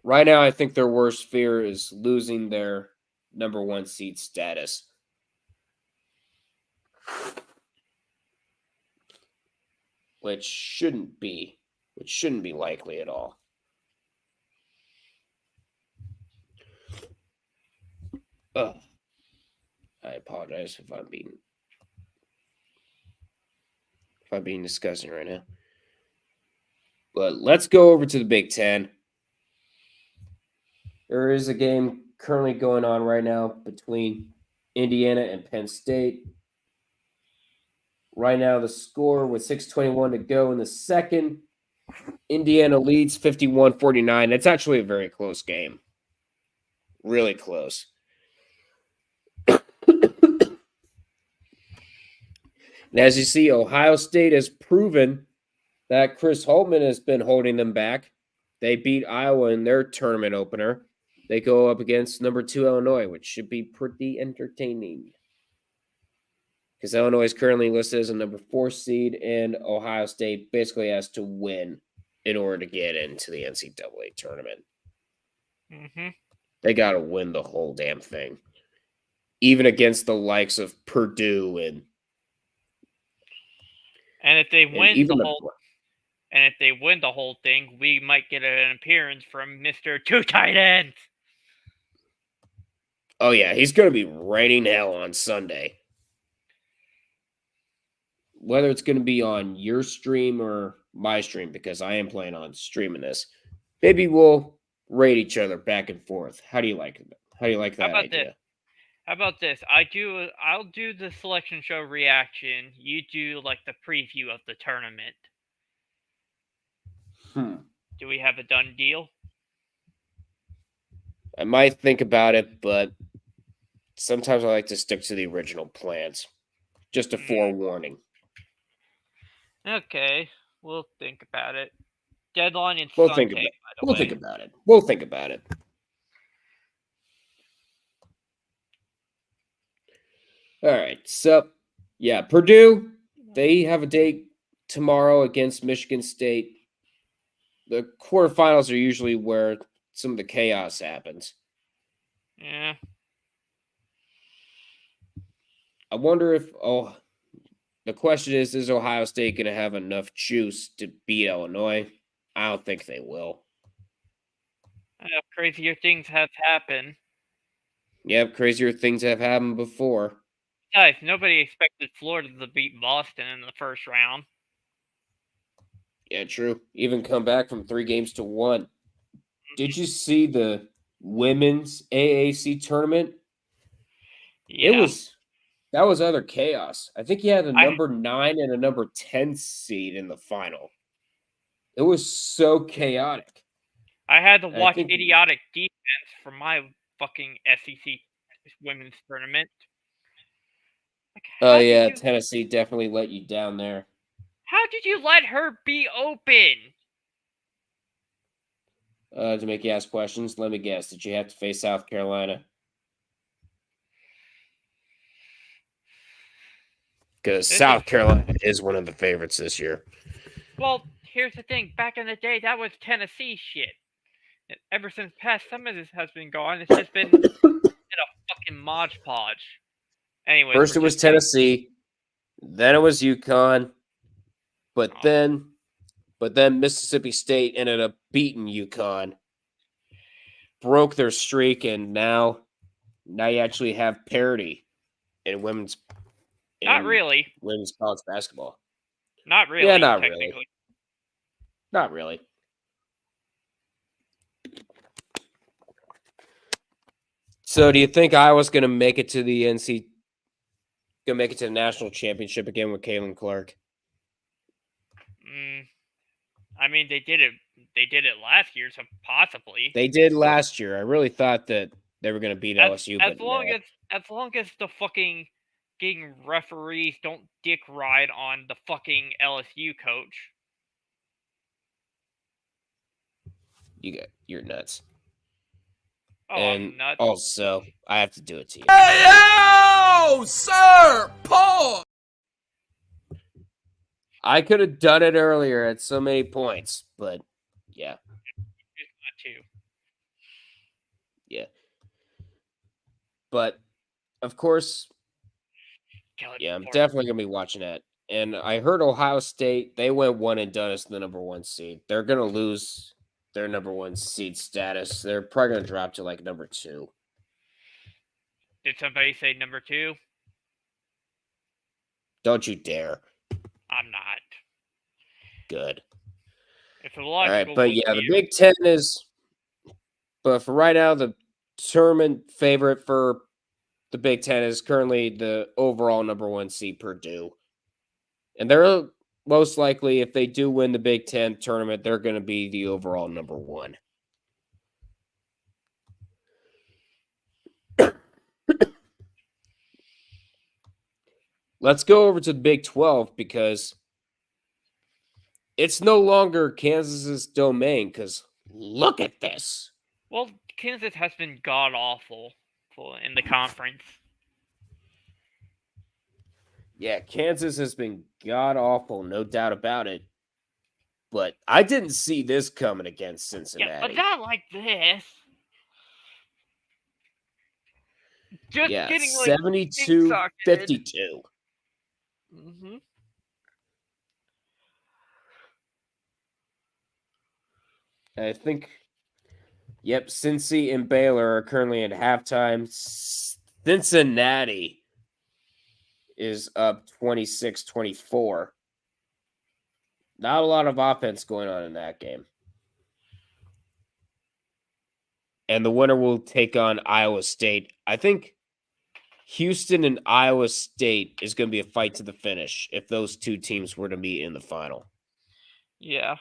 Right now, I think their worst fear is losing their number 1 seed status. Which shouldn't be likely at all. Ugh. I apologize if I'm being disgusting right now. But let's go over to the Big Ten. There is a game currently going on right now between Indiana and Penn State. Right now, the score with 6:21 to go in the second, Indiana leads 51-49. It's actually a very close game. Really close. And as you see, Ohio State has proven that Chris Holtmann has been holding them back. They beat Iowa in their tournament opener. They go up against number 2 Illinois, which should be pretty entertaining. Because Illinois is currently listed as a number 4 seed, and Ohio State basically has to win in order to get into the NCAA tournament. Mm-hmm. They got to win the whole damn thing. Even against the likes of Purdue and if they win and if they win the whole thing, we might get an appearance from Mr. Two Tight Ends. Oh yeah, he's going to be raining hell on Sunday. Whether it's going to be on your stream or my stream, because I am planning on streaming this. Maybe we'll rate each other back and forth. How do you like it? How do you like that idea? How about this? I'll do the selection show reaction. You do like the preview of the tournament. Do we have a done deal? I might think about it, but sometimes I like to stick to the original plans. Just a forewarning. Okay, we'll think about it. Deadline is We'll Sunday, think about it. by the We'll way. think about it. We'll think about it. All right. So, yeah, Purdue, they have a date tomorrow against Michigan State. The quarterfinals are usually where some of the chaos happens. Yeah. I wonder if the question is Ohio State going to have enough juice to beat Illinois? I don't think they will. Crazier things have happened. Yep, crazier things have happened before. Guys, nobody expected Florida to beat Boston in the first round. Yeah, true. Even come back from 3-1. Did you see the women's AAC tournament? Yeah. That was other chaos. I think you had a number 9 and a number 10 seed in the final. It was so chaotic. I had to I watch think- idiotic defense for my fucking SEC women's tournament. Like, Oh how did yeah, you- Tennessee definitely let you down there. How did you let her be open? To make you ask questions, let me guess. Did you have to face South Carolina? Because This South is- Carolina is one of the favorites this year. Well, here's the thing. Back in the day, that was Tennessee shit. And ever since past Summers has been gone, it's just been a fucking Mod Podge. Anyways, First it we're was just getting- Tennessee, then it was UConn, but Oh. then Mississippi State ended up beating UConn, broke their streak, and now you actually have parity in women's. Not in really. women's college basketball. Not really. Yeah, not really. technically. Not really. So, do you think Iowa's going to make it to the NC? Going to make it to the national championship again with Caitlin Clark? I mean, they did it. They did it last year, so possibly. They did last year. I really thought that they were going to beat LSU, as but long no. as long as the fucking referees don't dick ride on the fucking LSU coach. You're nuts. Oh, And I'm nuts. also, I have to do it to you. Hey, yo, sir, Paul. I could have done it earlier at so many points, but yeah, It's not too. yeah. But of course, Kill it yeah, I'm before- definitely gonna be watching that. And I heard Ohio State, they went one and done as the number 1 seed. They're gonna lose their number 1 seed status. They're probably gonna drop to like number 2. Did somebody say number 2? Don't you dare. I'm not. Good. It's a All logical. right, but would yeah, the be- Big Ten is. But for right now, the tournament favorite for the Big Ten is currently the overall number 1 seed, Purdue, and they're most likely, if they do win the Big Ten tournament, they're going to be the overall number 1. Let's go over to the Big 12 because it's no longer Kansas's domain. Because look at this. Well, Kansas has been god awful in the conference. Yeah, Kansas has been god awful, no doubt about it. But I didn't see this coming against Cincinnati. Yeah, but not like this. Just Yeah, getting like 72-52. Mm-hmm. I think, yep, Cincy and Baylor are currently at halftime. Cincinnati is up 26-24. Not a lot of offense going on in that game. And the winner will take on Iowa State. I think Houston and Iowa State is going to be a fight to the finish if those two teams were to meet in the final. Yeah.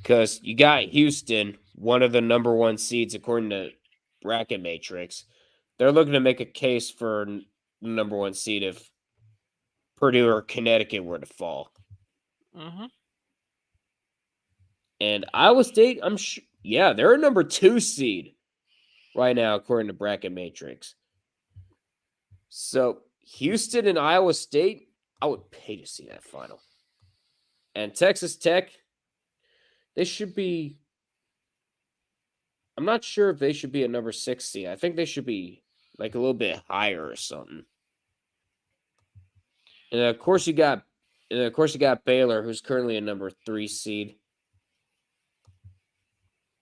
Because you got Houston, one of the number 1 seeds according to Bracket Matrix. They're looking to make a case for the number 1 seed if Purdue or Connecticut were to fall. Mm-hmm. And Iowa State, I'm sure, yeah, they're a number 2 seed right now according to Bracket Matrix. So Houston and Iowa State, I would pay to see that final. And Texas Tech, they should be. I'm not sure if they should be a number 6 seed. I think they should be like a little bit higher or something. And of course you got Baylor, who's currently a number 3 seed.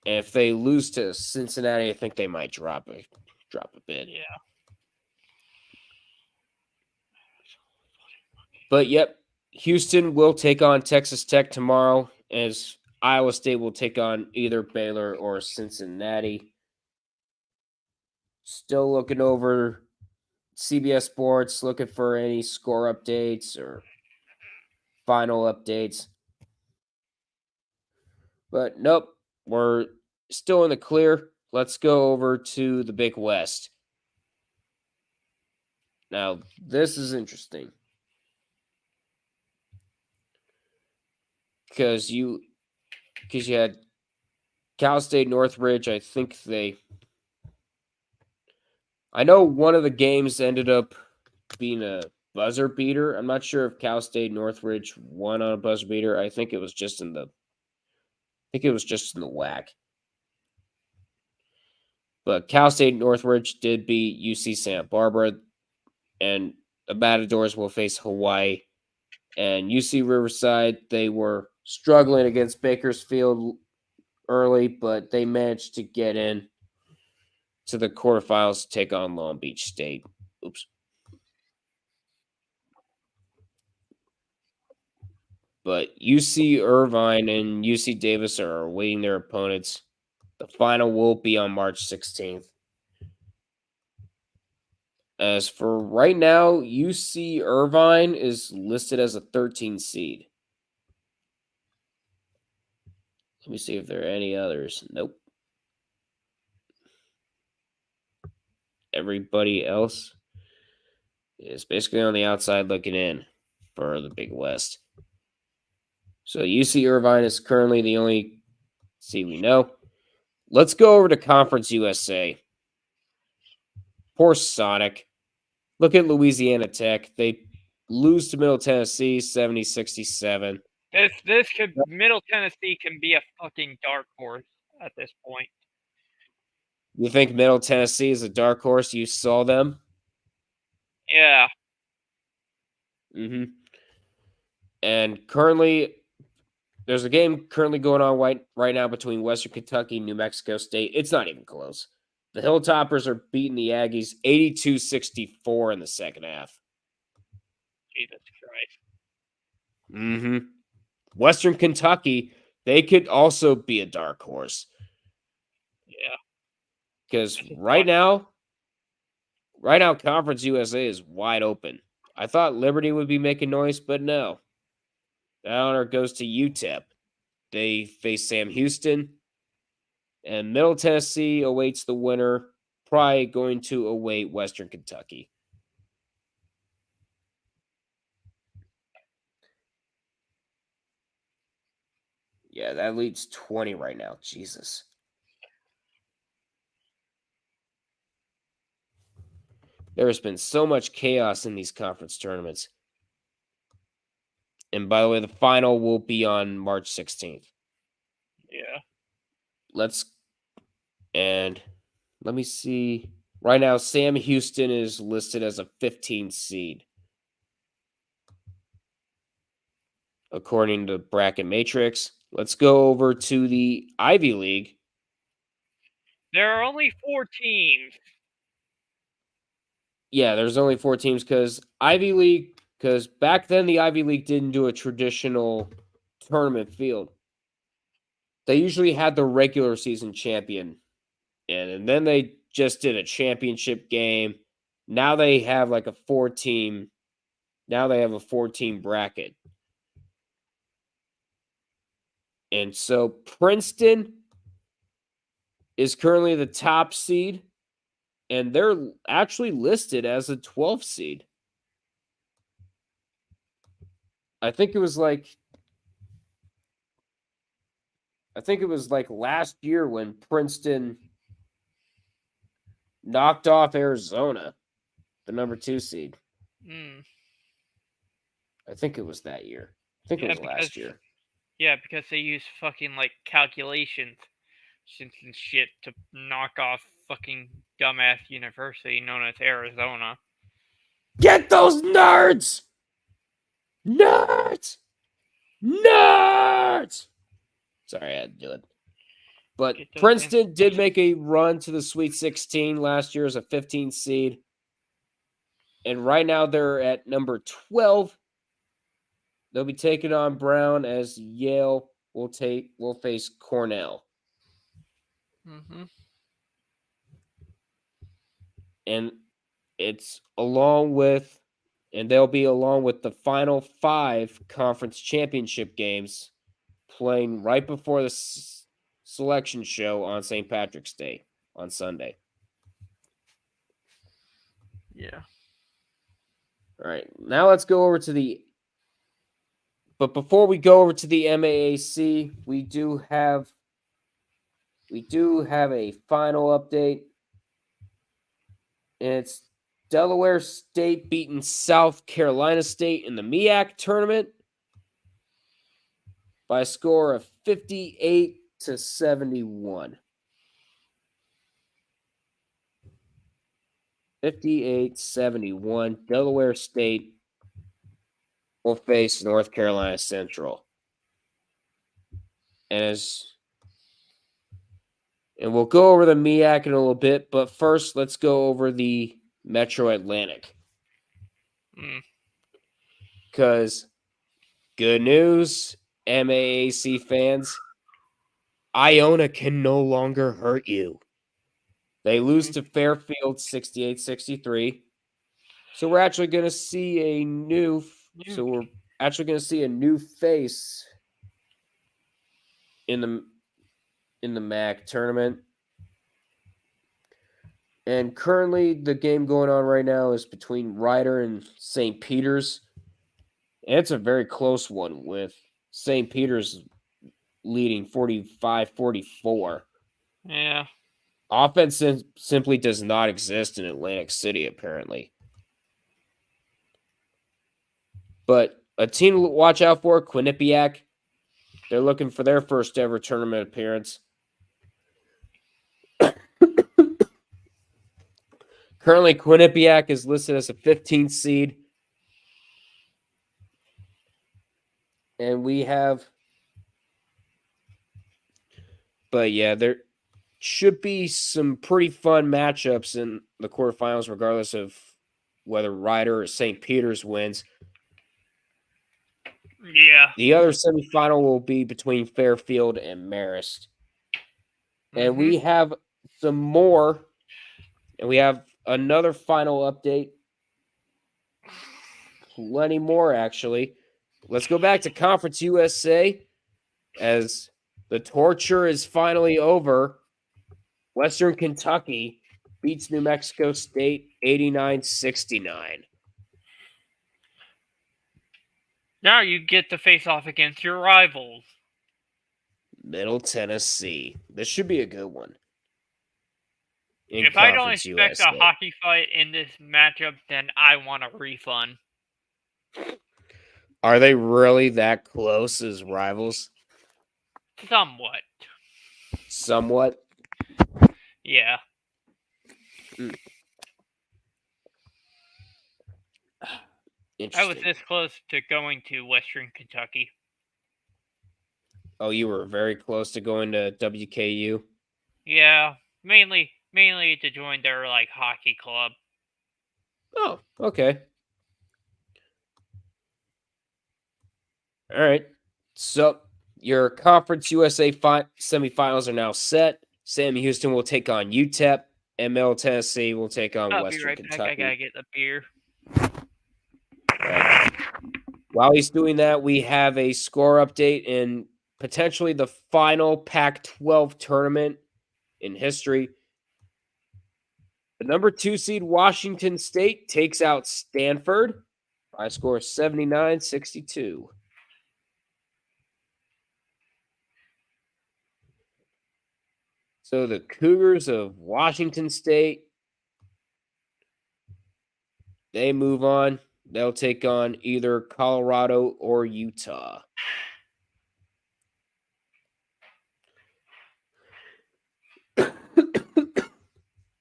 And if they lose to Cincinnati, I think they might drop a bit. Yeah. But yep, Houston will take on Texas Tech tomorrow, as Iowa State will take on either Baylor or Cincinnati. Still looking over CBS Sports, looking for any score updates or final updates. But nope, we're still in the clear. Let's go over to the Big West. Now, this is interesting. Because you had Cal State Northridge. I know one of the games ended up being a buzzer beater. I'm not sure if Cal State Northridge won on a buzzer beater. I think it was just in the WAC. But Cal State Northridge did beat UC Santa Barbara, and the Matadors will face Hawaii. And UC Riverside, they were struggling against Bakersfield early, but they managed to get in to the quarterfinals to take on Long Beach State. Oops. But UC Irvine and UC Davis are awaiting their opponents. The final will be on March 16th. As for right now, UC Irvine is listed as a 13 seed. Let me see if there are any others. Nope. Everybody else is basically on the outside looking in for the Big West. So UC Irvine is currently the only seed we know. Let's go over to Conference USA. Poor Sonic. Look at Louisiana Tech. They lose to Middle Tennessee 70-67. Middle Tennessee can be a fucking dark horse at this point. You think Middle Tennessee is a dark horse? You saw them? Yeah. Mm-hmm. And currently, there's a game currently going on right now between Western Kentucky and New Mexico State. It's not even close. The Hilltoppers are beating the Aggies 82-64 in the second half. Jesus Christ. Mm-hmm. Western Kentucky, they could also be a dark horse. Yeah. Because right now, Conference USA is wide open. I thought Liberty would be making noise, but no. That honor goes to UTEP. They face Sam Houston, and Middle Tennessee awaits the winner, probably going to await Western Kentucky. Yeah, that leads 20 right now. Jesus. There has been so much chaos in these conference tournaments. And by the way, the final will be on March 16th. Yeah. Let me see. Right now, Sam Houston is listed as a 15 seed. According to Bracket Matrix. Let's go over to the Ivy League. There are only 4 teams. Yeah, there's only 4 teams because back then the Ivy League didn't do a traditional tournament field. They usually had the regular season champion in, and then they just did a championship game. Now they have like a 4-team. Now they have a 4-team bracket. And so Princeton is currently the top seed, and they're actually listed as a 12th seed. I think it was like last year when Princeton knocked off Arizona, the number 2 seed. I think it was that year. I think it was last year. Yeah, because they use fucking like calculations and shit to knock off fucking dumbass university known as Arizona. Get those nerds! Nerds! Nerds! Sorry, I had to do it. But Princeton did make a run to the Sweet 16 last year as a 15 seed. And right now they're at number 12. They'll be taking on Brown as Yale will face Cornell. Mm-hmm. And they'll be along with the final 5 conference championship games playing right before the selection show on St. Patrick's Day on Sunday. Yeah. All right, now let's go over to the. But before we go over to the MAAC, we do have a final update. And it's Delaware State beating South Carolina State in the MEAC tournament by a score of 58-71. 58-71. Delaware State will face North Carolina Central. And we'll go over the MEAC in a little bit, but first let's go over the Metro Atlantic. Because good news, MAAC fans, Iona can no longer hurt you. They lose to Fairfield 68-63. So we're actually going to see a new face in the MAC tournament. And currently the game going on right now is between Ryder and St. Peter's. And it's a very close one with St. Peter's leading 45-44. Yeah. Offense simply does not exist in Atlantic City, apparently. But a team to watch out for, Quinnipiac. They're looking for their first ever tournament appearance. Currently, Quinnipiac is listed as a 15th seed. And we have... But yeah, there should be some pretty fun matchups in the quarterfinals, regardless of whether Ryder or St. Peter's wins. Yeah. The other semifinal will be between Fairfield and Marist. And we have some more. And we have another final update. Plenty more, actually. Let's go back to Conference USA as the torture is finally over. Western Kentucky beats New Mexico State 89-69. Now you get to face off against your rivals. Middle Tennessee. This should be a good one. If I don't expect a hockey fight in this matchup, then I want a refund. Are they really that close as rivals? Somewhat. Somewhat? Yeah. I was this close to going to Western Kentucky. Oh, you were very close to going to WKU? Yeah, mainly to join their hockey club. Oh, okay. All right. So your Conference USA semifinals are now set. Sam Houston will take on UTEP, and Middle Tennessee will take on Western Kentucky. Back. I gotta get the beer. Right. While he's doing that, we have a score update in potentially the final Pac-12 tournament in history. The number 2 seed Washington State takes out Stanford by a score of 79-62. So the Cougars of Washington State, they move on. They'll take on either Colorado or Utah.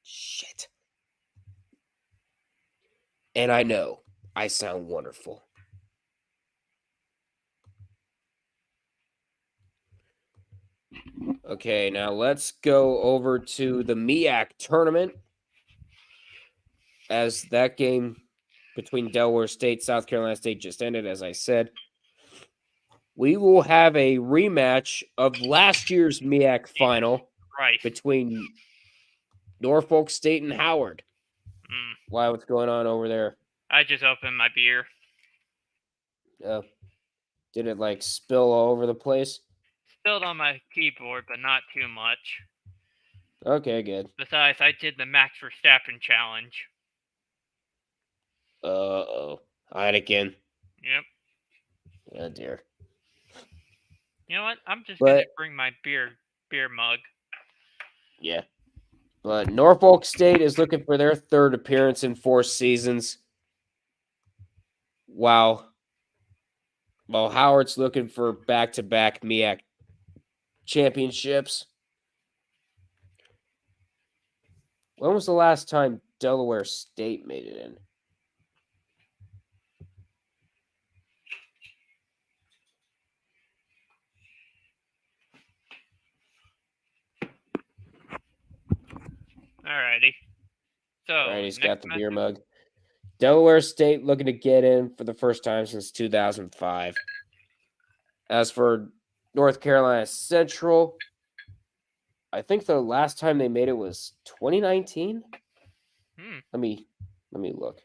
Shit. And I know I sound wonderful. Okay, now let's go over to the MEAC tournament. As that game between Delaware State, South Carolina State just ended, as I said. We will have a rematch of last year's MEAC final between Norfolk State and Howard. Why? What's going on over there? I just opened my beer. Did it spill all over the place? build on my keyboard, but not too much. Okay, good. Besides, I did the Max Verstappen challenge. Uh-oh. Heineken. Yep. Oh, dear. You know what? I'm just But- gonna bring my beer mug. Yeah. But Norfolk State is looking for their third appearance in 4 seasons. While Howard's looking for back-to-back MEAC championships. When was the last time Delaware State made it in? Alrighty. So, All right, he's got next the beer matchup- mug. Delaware State looking to get in for the first time since 2005. As for North Carolina Central, I think the last time they made it was 2019. Let me look.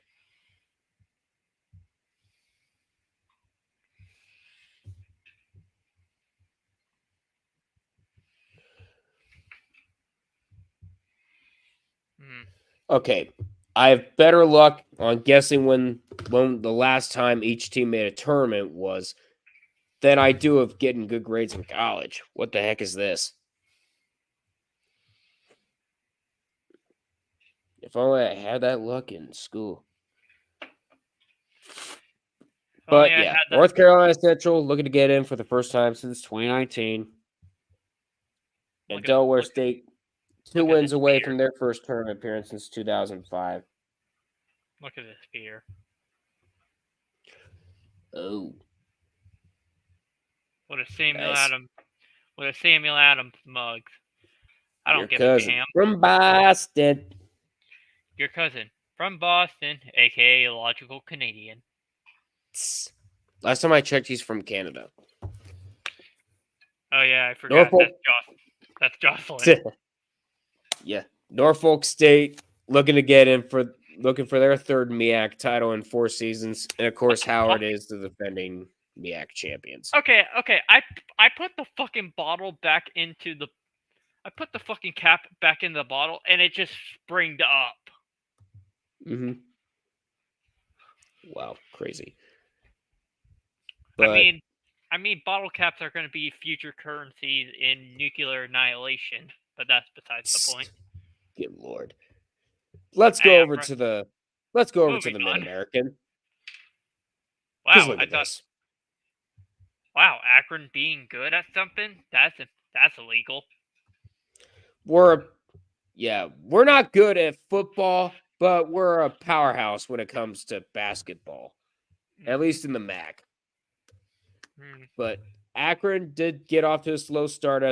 Okay, I have better luck on guessing when the last time each team made a tournament was than I do of getting good grades in college. What the heck is this? If only I had that luck in school. But yeah, North Carolina Central looking to get in for the first time since 2019. And Delaware State 2 wins away from their first tournament appearance since 2005. Look at this beer. Oh. What a Samuel Nice. Adams. What a Samuel Adams mug. I don't Your give cousin a damn. from Boston. Your cousin from Boston, aka Logical Canadian. Last time I checked, he's from Canada. Oh yeah, I forgot. Norfolk. That's Jocelyn. Yeah, Norfolk State looking to get in looking for their third MEAC title in 4 seasons, and of course Howard is the defending MEAC champions. Okay. I put the fucking bottle back into the. I put the fucking cap back in the bottle, and it just springed up. Mm-hmm. Wow, crazy. But, I mean, bottle caps are going to be future currencies in nuclear annihilation, but that's besides the point. Good lord. Let's go over to the Moving on. Mid-American. Wow, Look at this. Wow, Akron being good at something? That's illegal. We're not good at football, but we're a powerhouse when it comes to basketball. At least in the MAC. But Akron did get off to a slow start,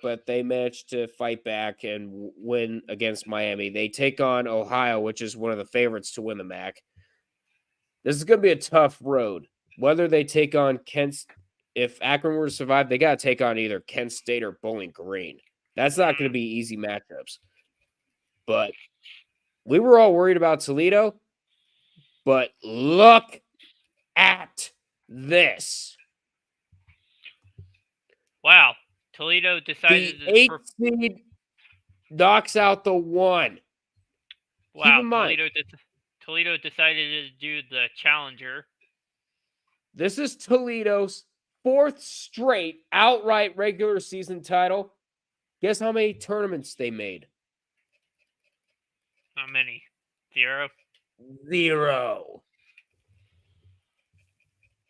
but they managed to fight back and win against Miami. They take on Ohio, which is one of the favorites to win the MAC. This is going to be a tough road. Whether they take on if Akron were to survive, they got to take on either Kent State or Bowling Green. That's not going to be easy matchups. But we were all worried about Toledo. But look at this. Wow, Toledo decided the 8 seed knocks out the 1. Wow, Keep in mind, Toledo decided to do the challenger. This is Toledo's 4th straight outright regular season title. Guess how many tournaments they made? How many? 0? 0.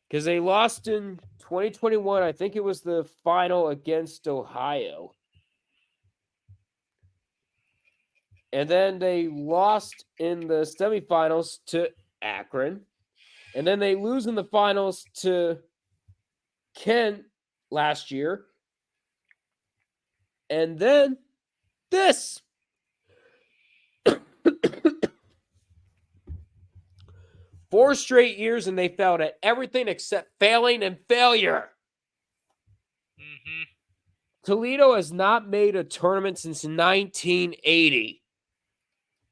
Because they lost in 2021. I think it was the final against Ohio. And then they lost in the semifinals to Akron. And then they lose in the finals to Kent last year. And then this. 4 straight years, and they failed at everything except failing and failure. Toledo has not made a tournament since 1980.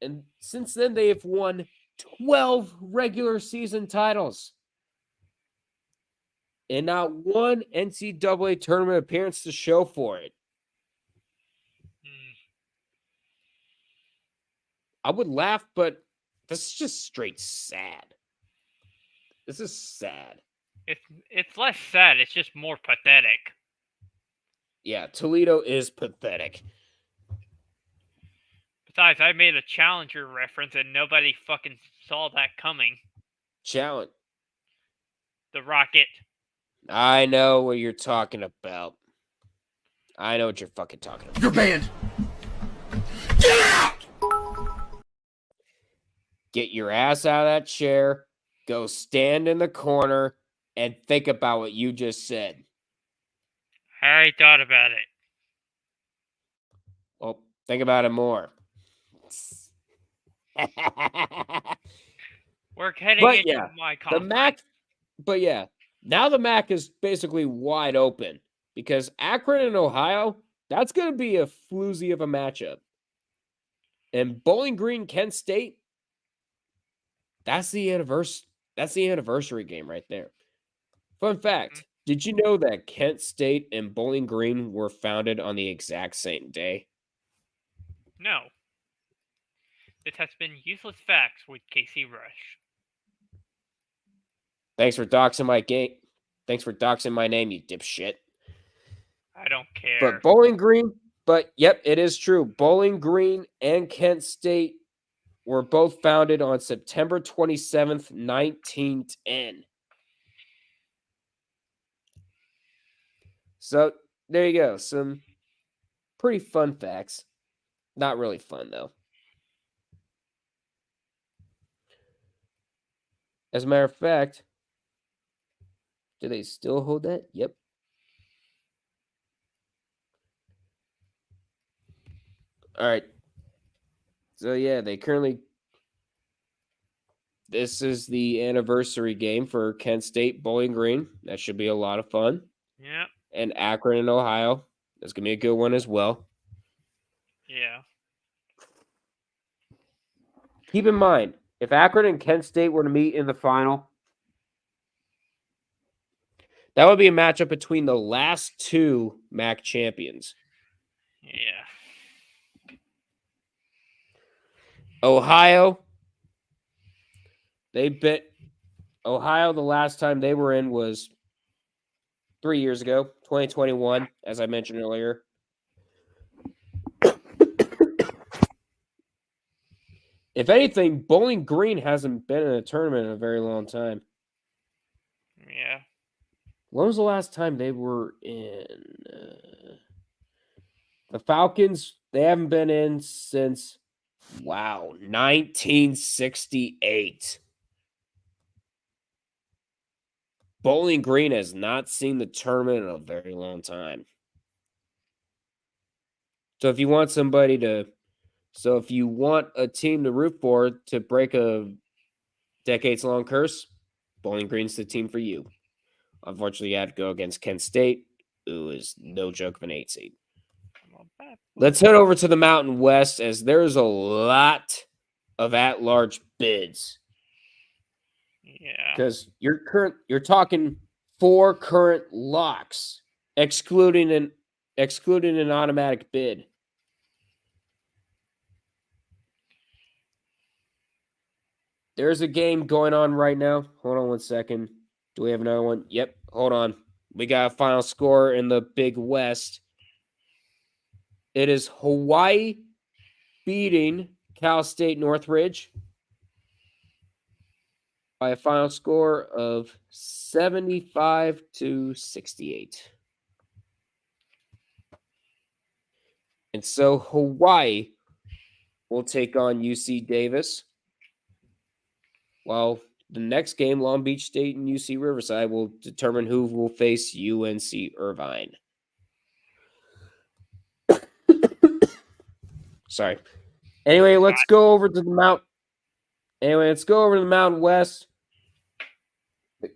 And since then, they have won 12 regular season titles. and not one NCAA tournament appearance to show for it. Hmm. I would laugh, but this is just straight sad. This is sad. It's less sad. It's just more pathetic. Yeah, Toledo is pathetic. Besides, I made a Challenger reference and nobody fucking saw that coming. Challenge. The Rocket. I know what you're talking about. I know what you're fucking talking about. You're banned. Get your ass out of that chair, go stand in the corner, and think about what you just said. I already thought about it. Well, think about it more. We're heading But into yeah, my the conference. MAC, but yeah, now the MAC is basically wide open because Akron and Ohio, that's going to be a floozy of a matchup. And Bowling Green, Kent State, that's the anniversary game right there. Fun fact, did you know that Kent State and Bowling Green were founded on the exact same day? No. This has been Useless Facts with Casey Rush. Thanks for doxing my game. Thanks for doxing my name, you dipshit. I don't care. But Bowling Green, yep, it is true. Bowling Green and Kent State were both founded on September 27th, 1910. So there you go. Some pretty fun facts. Not really fun, though. As a matter of fact, do they still hold that? Yep. All right. So yeah, this is the anniversary game for Kent State Bowling Green. That should be a lot of fun. Yeah. And Akron and Ohio. That's going to be a good one as well. Yeah. Keep in mind, if Akron and Kent State were to meet in the final, that would be a matchup between the last two MAC champions. Yeah. Ohio, Ohio, the last time they were in was 3 years ago, 2021, as I mentioned earlier. If anything, Bowling Green hasn't been in a tournament in a very long time. Yeah. When was the last time they were in? The Falcons, they haven't been in since, 1968. Bowling Green has not seen the tournament in a very long time. So if you want a team to root for to break a decades-long curse, Bowling Green's the team for you. Unfortunately, you have to go against Kent State, who is no joke of an 8 seed. Let's head over to the Mountain West, as there's a lot of at-large bids. Yeah. Because you're talking 4 current locks, excluding an automatic bid. There's a game going on right now. Hold on 1 second. Do we have another one? Yep. Hold on. We got a final score in the Big West. It is Hawaii beating Cal State Northridge by a final score of 75-68. And so Hawaii will take on UC Davis, while the next game, Long Beach State and UC Riverside, will determine who will face UNC Irvine. Sorry. Anyway, let's go over to the Mountain West.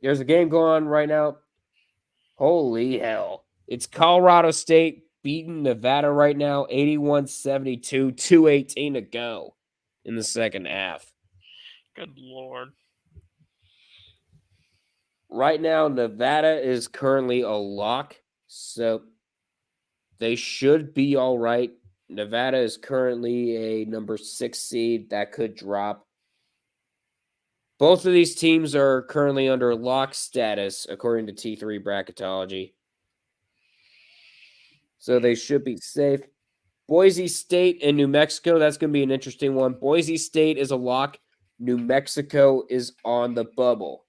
There's a game going on right now. Holy hell. It's Colorado State beating Nevada right now, 81-72, 2:18 to go in the second half. Good lord. right now, Nevada is currently a lock, so they should be all right. Nevada is currently a number 6 seed that could drop. Both of these teams are currently under lock status according to T3 bracketology. So they should be safe. Boise State and New Mexico, that's going to be an interesting one. Boise State is a lock. New Mexico is on the bubble.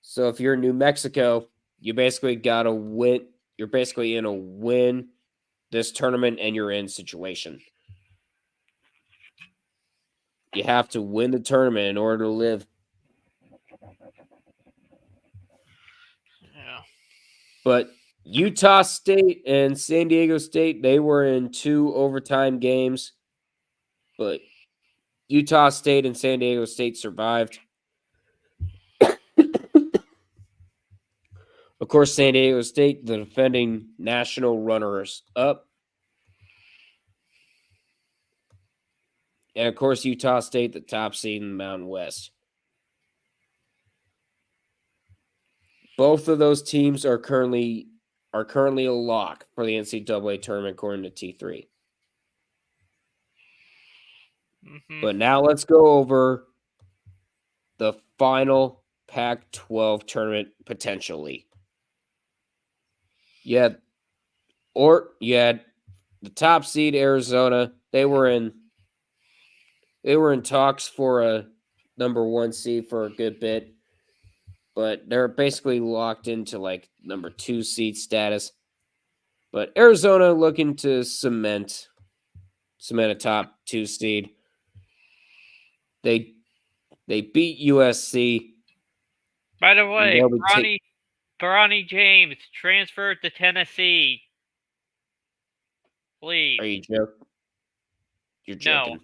So if you're in New Mexico, you basically got to win. You're basically in a win this tournament and you're in situation. You have to win the tournament in order to live. Yeah. But Utah State and San Diego State, they were in 2 overtime games. But Utah State and San Diego State survived. Of course, San Diego State, the defending national runners-up. And, of course, Utah State, the top seed in the Mountain West. Both of those teams are currently a lock for the NCAA tournament, according to T3. Mm-hmm. But now let's go over the final Pac-12 tournament potentially. You had the top seed Arizona. They were in talks for a number 1 seed for a good bit, but they're basically locked into like number 2 seed status. But Arizona looking to cement a top 2 seed. They beat USC. By the way, Bronny James transferred to Tennessee. Please. Are you joking? You're joking.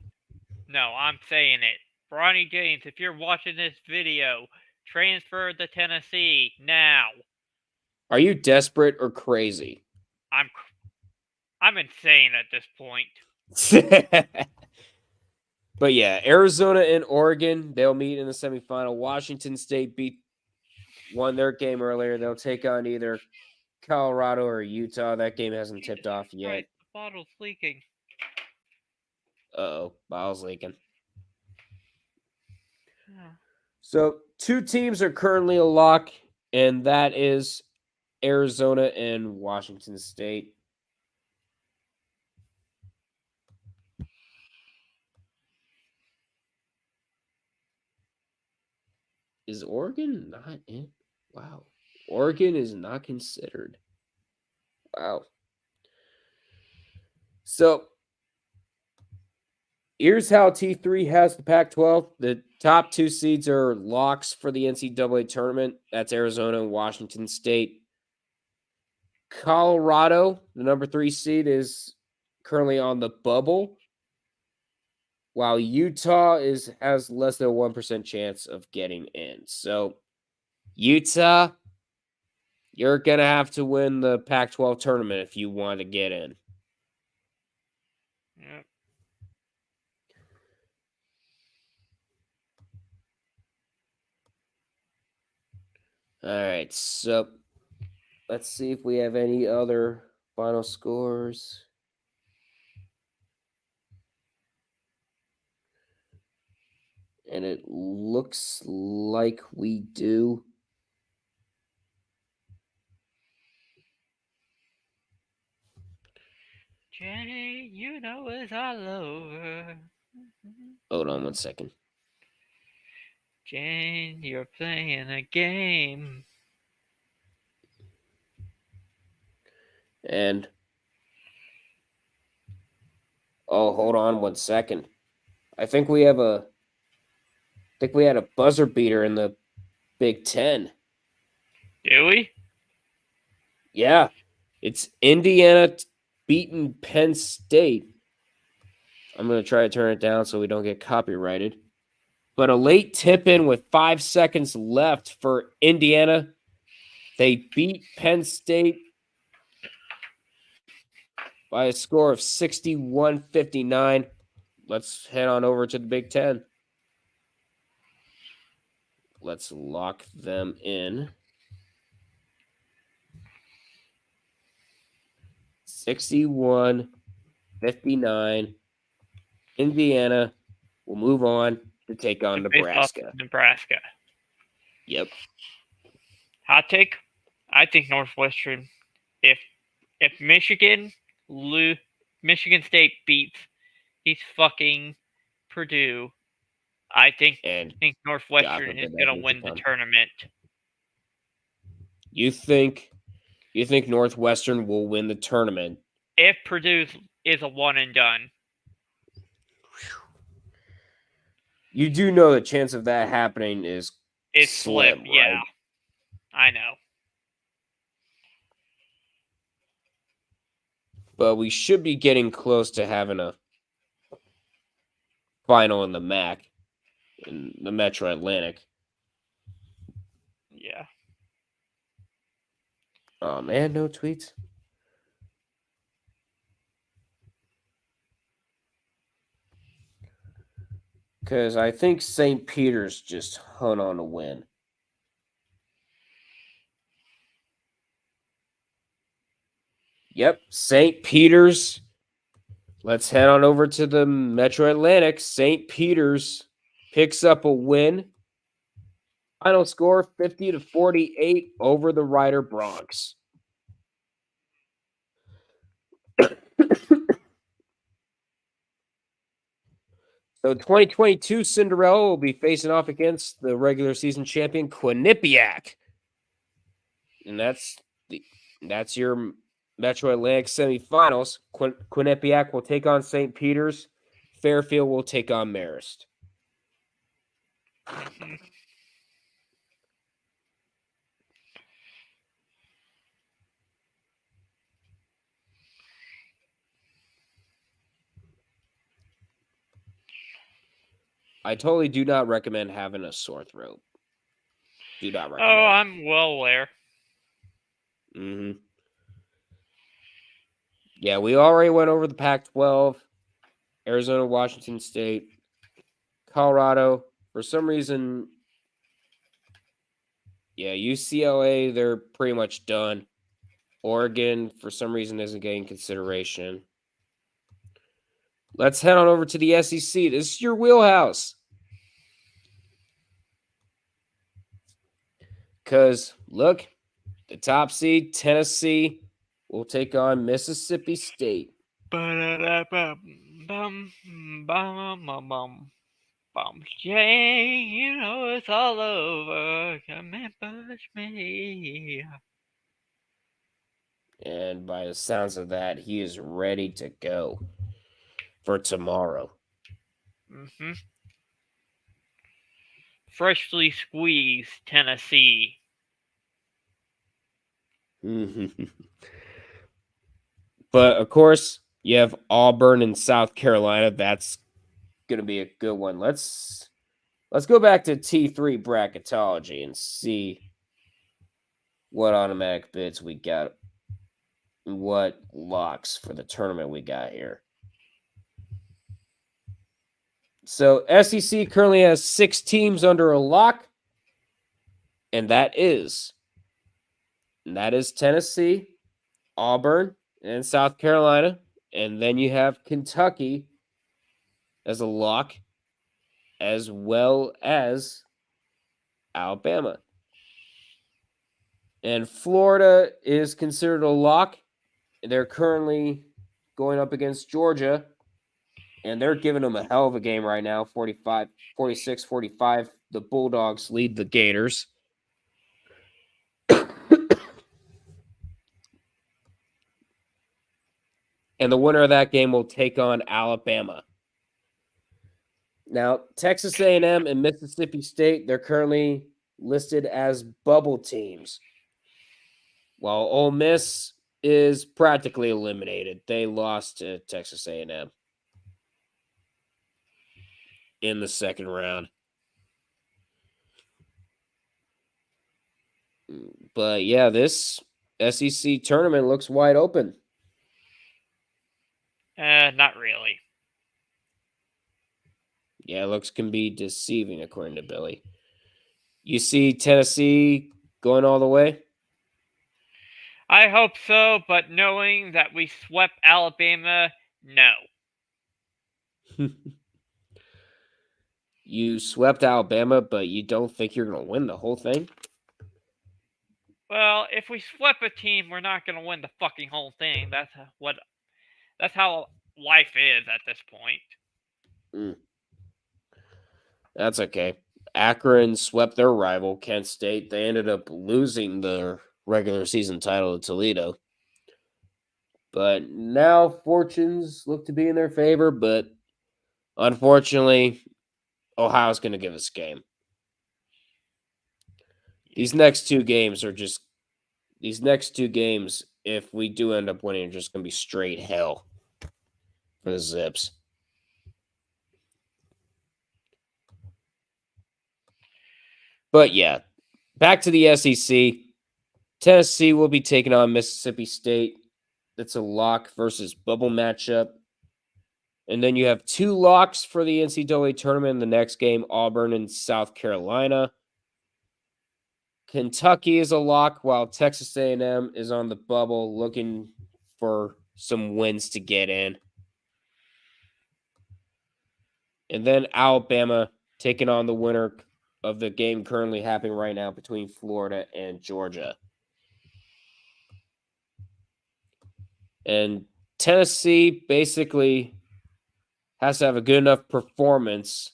No, I'm saying it. Bronny James, if you're watching this video, transfer to Tennessee now. Are you desperate or crazy? I'm insane at this point. But yeah, Arizona and Oregon, they'll meet in the semifinal. Washington State won their game earlier. They'll take on either Colorado or Utah. That game hasn't tipped off yet. Right, the bottle's leaking. Uh-oh, bottle's leaking. Yeah. So 2 teams are currently a lock, and that is Arizona and Washington State. Is Oregon not in? Wow. Oregon is not considered. Wow. So here's how T3 has the Pac-12. The top 2 seeds are locks for the NCAA tournament. That's Arizona and Washington State. Colorado, the number 3 seed, is currently on the bubble, while Utah has less than a 1% chance of getting in. So, Utah, you're going to have to win the Pac-12 tournament if you want to get in. Yep. All right, so let's see if we have any other final scores. And it looks like we do. Jenny, you know it's all over. Hold on 1 second. Jane, you're playing a game. And hold on 1 second. I think we had a buzzer beater in the Big Ten. Do we? Yeah, it's Indiana beating Penn State. I'm going to try to turn it down so we don't get copyrighted. But a late tip-in with 5 seconds left for Indiana. They beat Penn State by a score of 61-59. Let's head on over to the Big Ten. let's lock them in. 61-59. Indiana will move on to take on To face off Nebraska. Nebraska. Yep. Hot take. I think Northwestern. If Michigan State beats these fucking Purdue, I think And Northwestern God is forbid that gonna need to win the come. tournament. You think Northwestern will win the tournament? If Purdue is a one and done. You do know the chance of that happening is It's slim, right? Yeah. I know. But we should be getting close to having a final in the MAC, in the Metro Atlantic. Yeah. Oh man, no tweets. Because I think St. Peter's just hung on a win. Yep, St. Peter's. Let's head on over to the Metro Atlantic. St. Peter's picks up a win. Final score 50-48 over the Rider Bronx. So 2022 Cinderella will be facing off against the regular season champion Quinnipiac. And that's your Metro Atlantic semifinals. Quinnipiac will take on St. Peter's. Fairfield will take on Marist. I totally do not recommend having a sore throat. Do not recommend. Oh, I'm well aware. Mm-hmm. Yeah, we already went over the Pac-12, Arizona, Washington State, Colorado. For some reason, yeah, UCLA, they're pretty much done. Oregon, for some reason, isn't getting consideration. Let's head on over to the SEC. This is your wheelhouse. Because, look, the top seed, Tennessee, will take on Mississippi State. Jay, you know it's all over. Come and push me. And by the sounds of that, he is ready to go for tomorrow. Mm-hmm. Freshly squeezed Tennessee. But of course, you have Auburn and South Carolina. That's going to be a good one. Let's go back to T3 bracketology and see what automatic bids we got, what locks for the tournament we got here. So SEC currently has 6 teams under a lock, and that is Tennessee, Auburn, and South Carolina. And then you have Kentucky as a lock, as well as Alabama. And Florida is considered a lock. They're currently going up against Georgia, and they're giving them a hell of a game right now, 46-45. The Bulldogs lead the Gators. And the winner of that game will take on Alabama. Now, Texas A&M and Mississippi State, they're currently listed as bubble teams, while Ole Miss is practically eliminated. They lost to Texas A&M in the second round. But yeah, this SEC tournament looks wide open. Not really. Yeah, looks can be deceiving, according to Billy. You see Tennessee going all the way? I hope so, but knowing that we swept Alabama, no. You swept Alabama, but you don't think you're going to win the whole thing? Well, if we swept a team, we're not gonna win the fucking whole thing. That's how life is at this point. That's okay. Akron swept their rival, Kent State. They ended up losing their regular season title to Toledo. But now fortunes look to be in their favor, but unfortunately, Ohio's going to give us a game. These next two games, if we do end up winning, are just going to be straight hell for the Zips. But yeah, back to the SEC. Tennessee will be taking on Mississippi State. That's a lock versus bubble matchup. And then you have two locks for the NCAA tournament in the next game, Auburn and South Carolina. Kentucky is a lock, while Texas A&M is on the bubble looking for some wins to get in. And then Alabama taking on the winner of the game currently happening right now between Florida and Georgia. And Tennessee basically has to have a good enough performance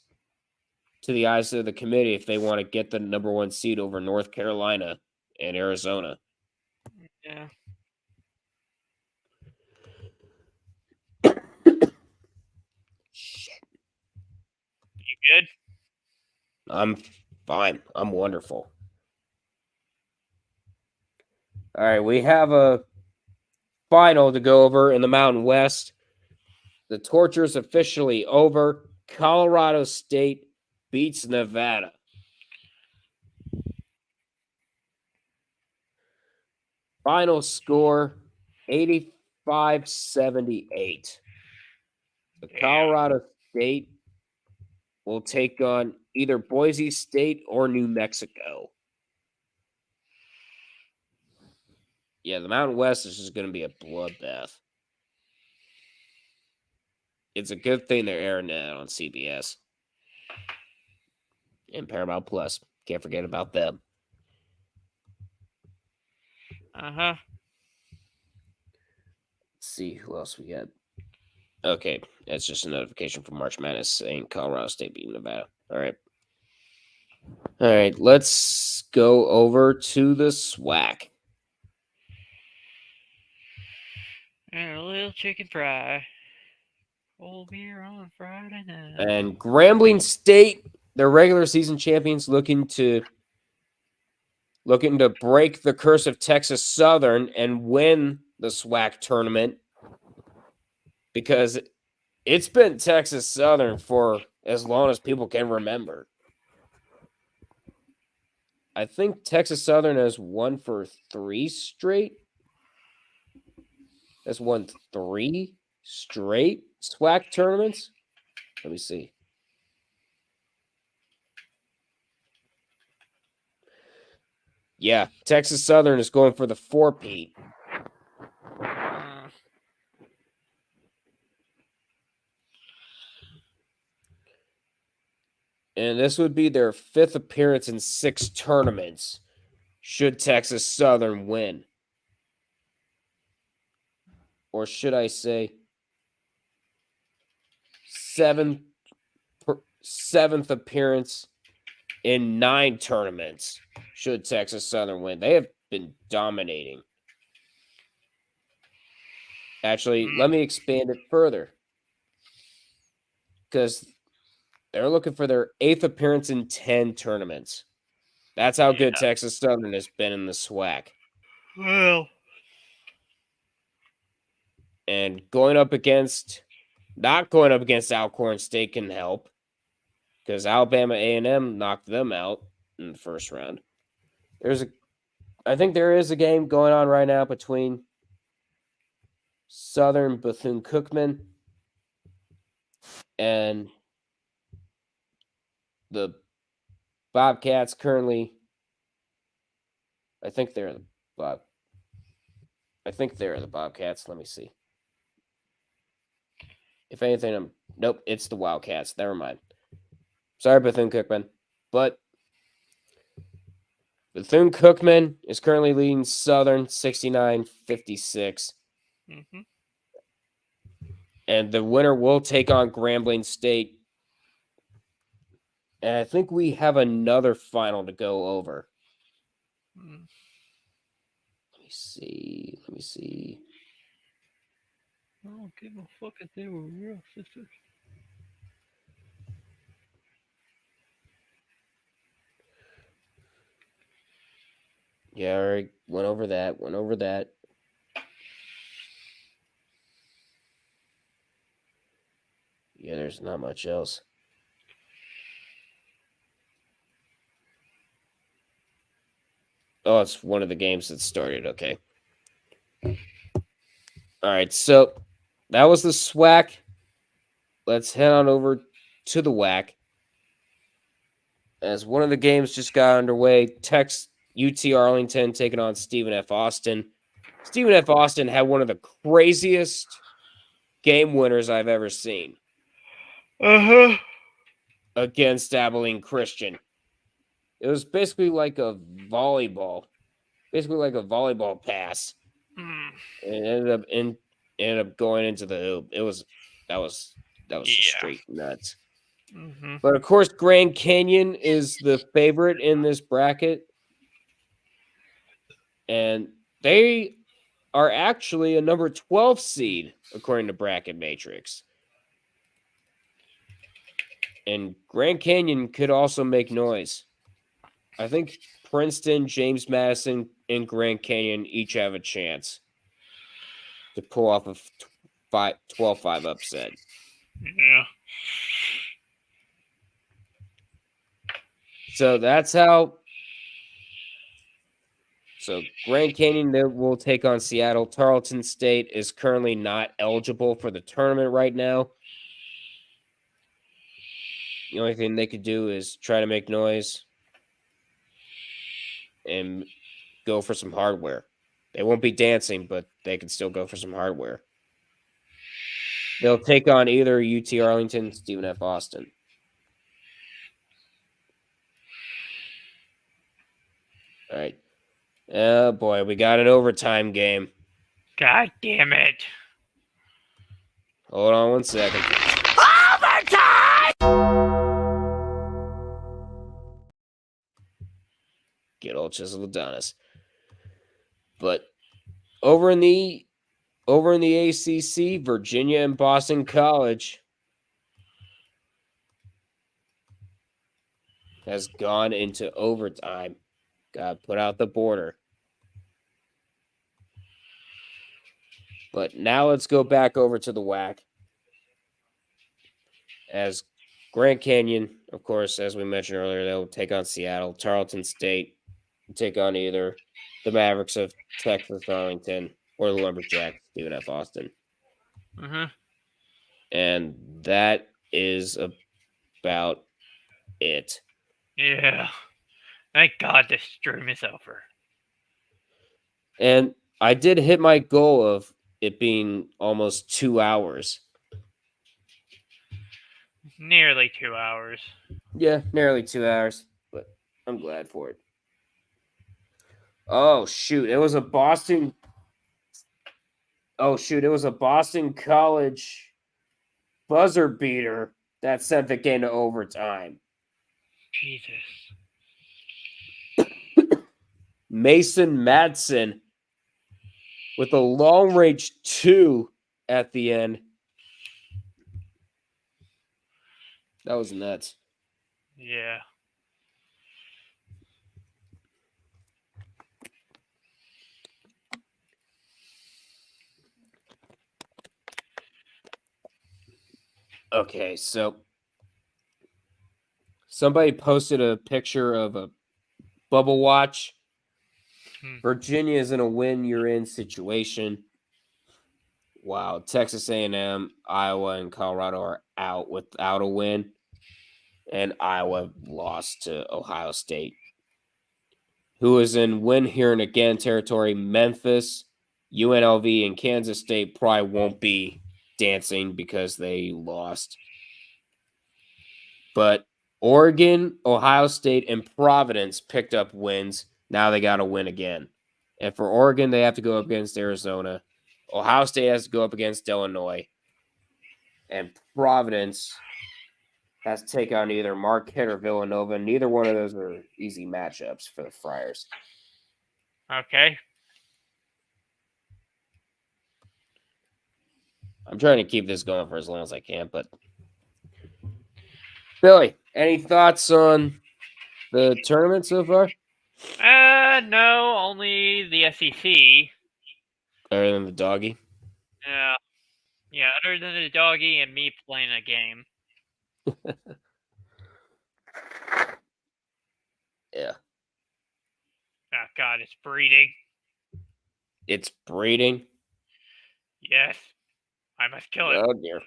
to the eyes of the committee if they want to get the number one seed over North Carolina and Arizona. Yeah. Shit. You good? I'm fine. I'm wonderful. All right, we have a final to go over in the Mountain West. The torture is officially over. Colorado State beats Nevada. Final score 85-78. So Colorado State will take on either Boise State or New Mexico. Yeah, the Mountain West is just going to be a bloodbath. It's a good thing they're airing that on CBS and Paramount Plus. Can't forget about them. Uh-huh. Let's see who else we got. Okay, that's just a notification from March Madness saying Colorado State beating Nevada. All right. All right, let's go over to the SWAC. And a little chicken fry. Cold beer on Friday night. And Grambling State, their regular season champions, looking to break the curse of Texas Southern and win the SWAC tournament, because it's been Texas Southern for as long as people can remember. I think Texas Southern has won for 3 straight. Has won 3 straight SWAC tournaments. Let me see. Yeah, Texas Southern is going for the 4-peat. And this would be their 5th appearance in 6 tournaments, should Texas Southern win. Or should I say 7th appearance in 9 tournaments, should Texas Southern win. They have been dominating. Actually, let me expand it further, because they're looking for their 8th appearance in 10 tournaments. That's how good Texas Southern has been in the SWAC. Well. And not going up against Alcorn State can help, because Alabama A&M knocked them out in the first round. I think there is a game going on right now between Southern Bethune-Cookman and the Bobcats currently. I think they're the Bobcats. Let me see. If anything, nope, it's the Wildcats. Never mind. Sorry, Bethune-Cookman. But Bethune-Cookman is currently leading Southern 69-56. Mm-hmm. And the winner will take on Grambling State. And I think we have another final to go over. Mm. Let me see. I don't give a fuck if they were real sisters. Yeah, all right. Went over that. Yeah, there's not much else. Oh, it's one of the games that started. Okay. All right, so that was the SWAC. Let's head on over to the WAC. As one of the games just got underway, UT Arlington taking on Stephen F. Austin. Stephen F. Austin had one of the craziest game winners I've ever seen against Abilene Christian. It was basically like a volleyball pass. Mm. It ended up going into the hoop. That was just straight nuts. Mm-hmm. But of course, Grand Canyon is the favorite in this bracket, and they are actually a number 12 seed according to Bracket Matrix. And Grand Canyon could also make noise. I think Princeton, James Madison, and Grand Canyon each have a chance to pull off a 12-5 upset. Yeah. So that's how. So Grand Canyon will take on Seattle. Tarleton State is currently not eligible for the tournament right now. The only thing they could do is try to make noise and go for some hardware. They won't be dancing, but they can still go for some hardware. They'll take on either UT Arlington, Stephen F. Austin. All right. Oh, boy, we got an overtime game. God damn it. Hold on one second. Good old Chisel Adonis. But over in the ACC, Virginia and Boston College has gone into overtime. Got put out the border. But now let's go back over to the WAC. As Grand Canyon, of course, as we mentioned earlier, they'll take on Seattle. Tarleton State will take on either the Mavericks of Texas Arlington or the Lumberjacks, Stephen F. Austin. Mm-hmm. And that is about it. Yeah. Thank God this stream is over. And I did hit my goal of it being almost 2 hours. Nearly 2 hours. Yeah, nearly 2 hours, but I'm glad for it. Oh, shoot. It was a Boston College buzzer beater that sent the game to overtime. Jesus. Mason Madsen with a long range 2 at the end. That was nuts. Yeah. Okay, so somebody posted a picture of a bubble watch. Virginia is in a win you're in situation. Wow, Texas A&M, Iowa, and Colorado are out without a win. and Iowa lost to Ohio State. Who is in win here and again territory? Memphis, UNLV, and Kansas State probably won't be dancing because they lost. But Oregon, Ohio State, and Providence picked up wins. Now they got to win again. And for Oregon, they have to go up against Arizona. Ohio State has to go up against Illinois. And Providence has to take on either Marquette or Villanova. Neither one of those are easy matchups for the Friars. Okay. I'm trying to keep this going for as long as I can, but Billy, any thoughts on the tournament so far? No, only the SEC. Other than the doggy? Yeah. Yeah, other than the doggy and me playing a game. Yeah. Oh god, it's breeding. It's breeding. Yes. I must kill it. Oh dear.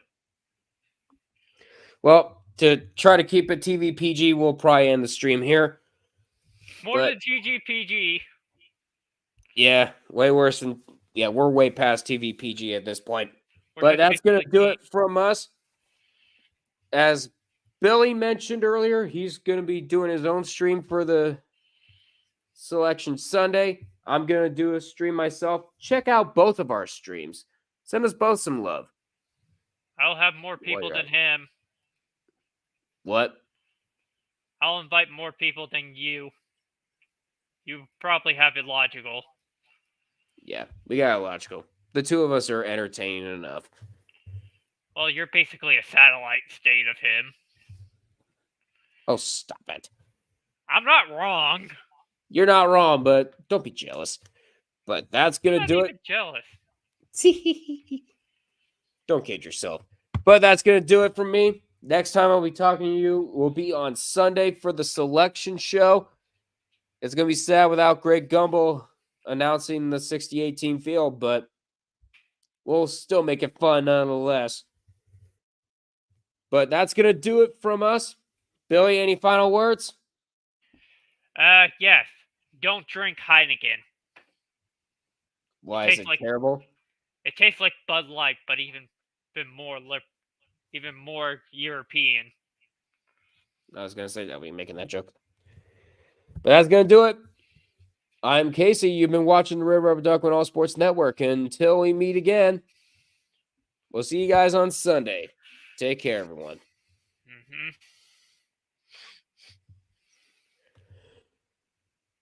Well, to try to keep it TV PG, we'll probably end the stream here. More but- than GGPG. Yeah, way worse than. Yeah, we're way past TV PG at this point. We're But just that's going to basically do it from us. As Billy mentioned earlier, he's going to be doing his own stream for the Selection Sunday. I'm going to do a stream myself. Check out both of our streams. Send us both some love. I'll have more people you're than at him. What? I'll invite more people than you. You probably have illogical. Yeah, we got illogical. The two of us are entertaining enough. Well, you're basically a satellite state of him. Oh, stop it. I'm not wrong. You're not wrong, but don't be jealous. But that's I'm going to not do even jealous. it. Don't kid yourself. But that's going to do it from me. Next time I'll be talking to you will be on Sunday for the selection show. It's going to be sad without Greg Gumbel announcing the 68 team field, but we'll still make it fun nonetheless. But that's going to do it from us. Billy, any final words? Yes. Don't drink Heineken. Why is tastes it like- terrible? It tastes like Bud Light, but even more European. I was going to say that we making that joke. But that's going to do it. I'm Casey. You've been watching the Red Rubber Duckman All Sports Network. Until we meet again, we'll see you guys on Sunday. Take care, everyone. Mm-hmm.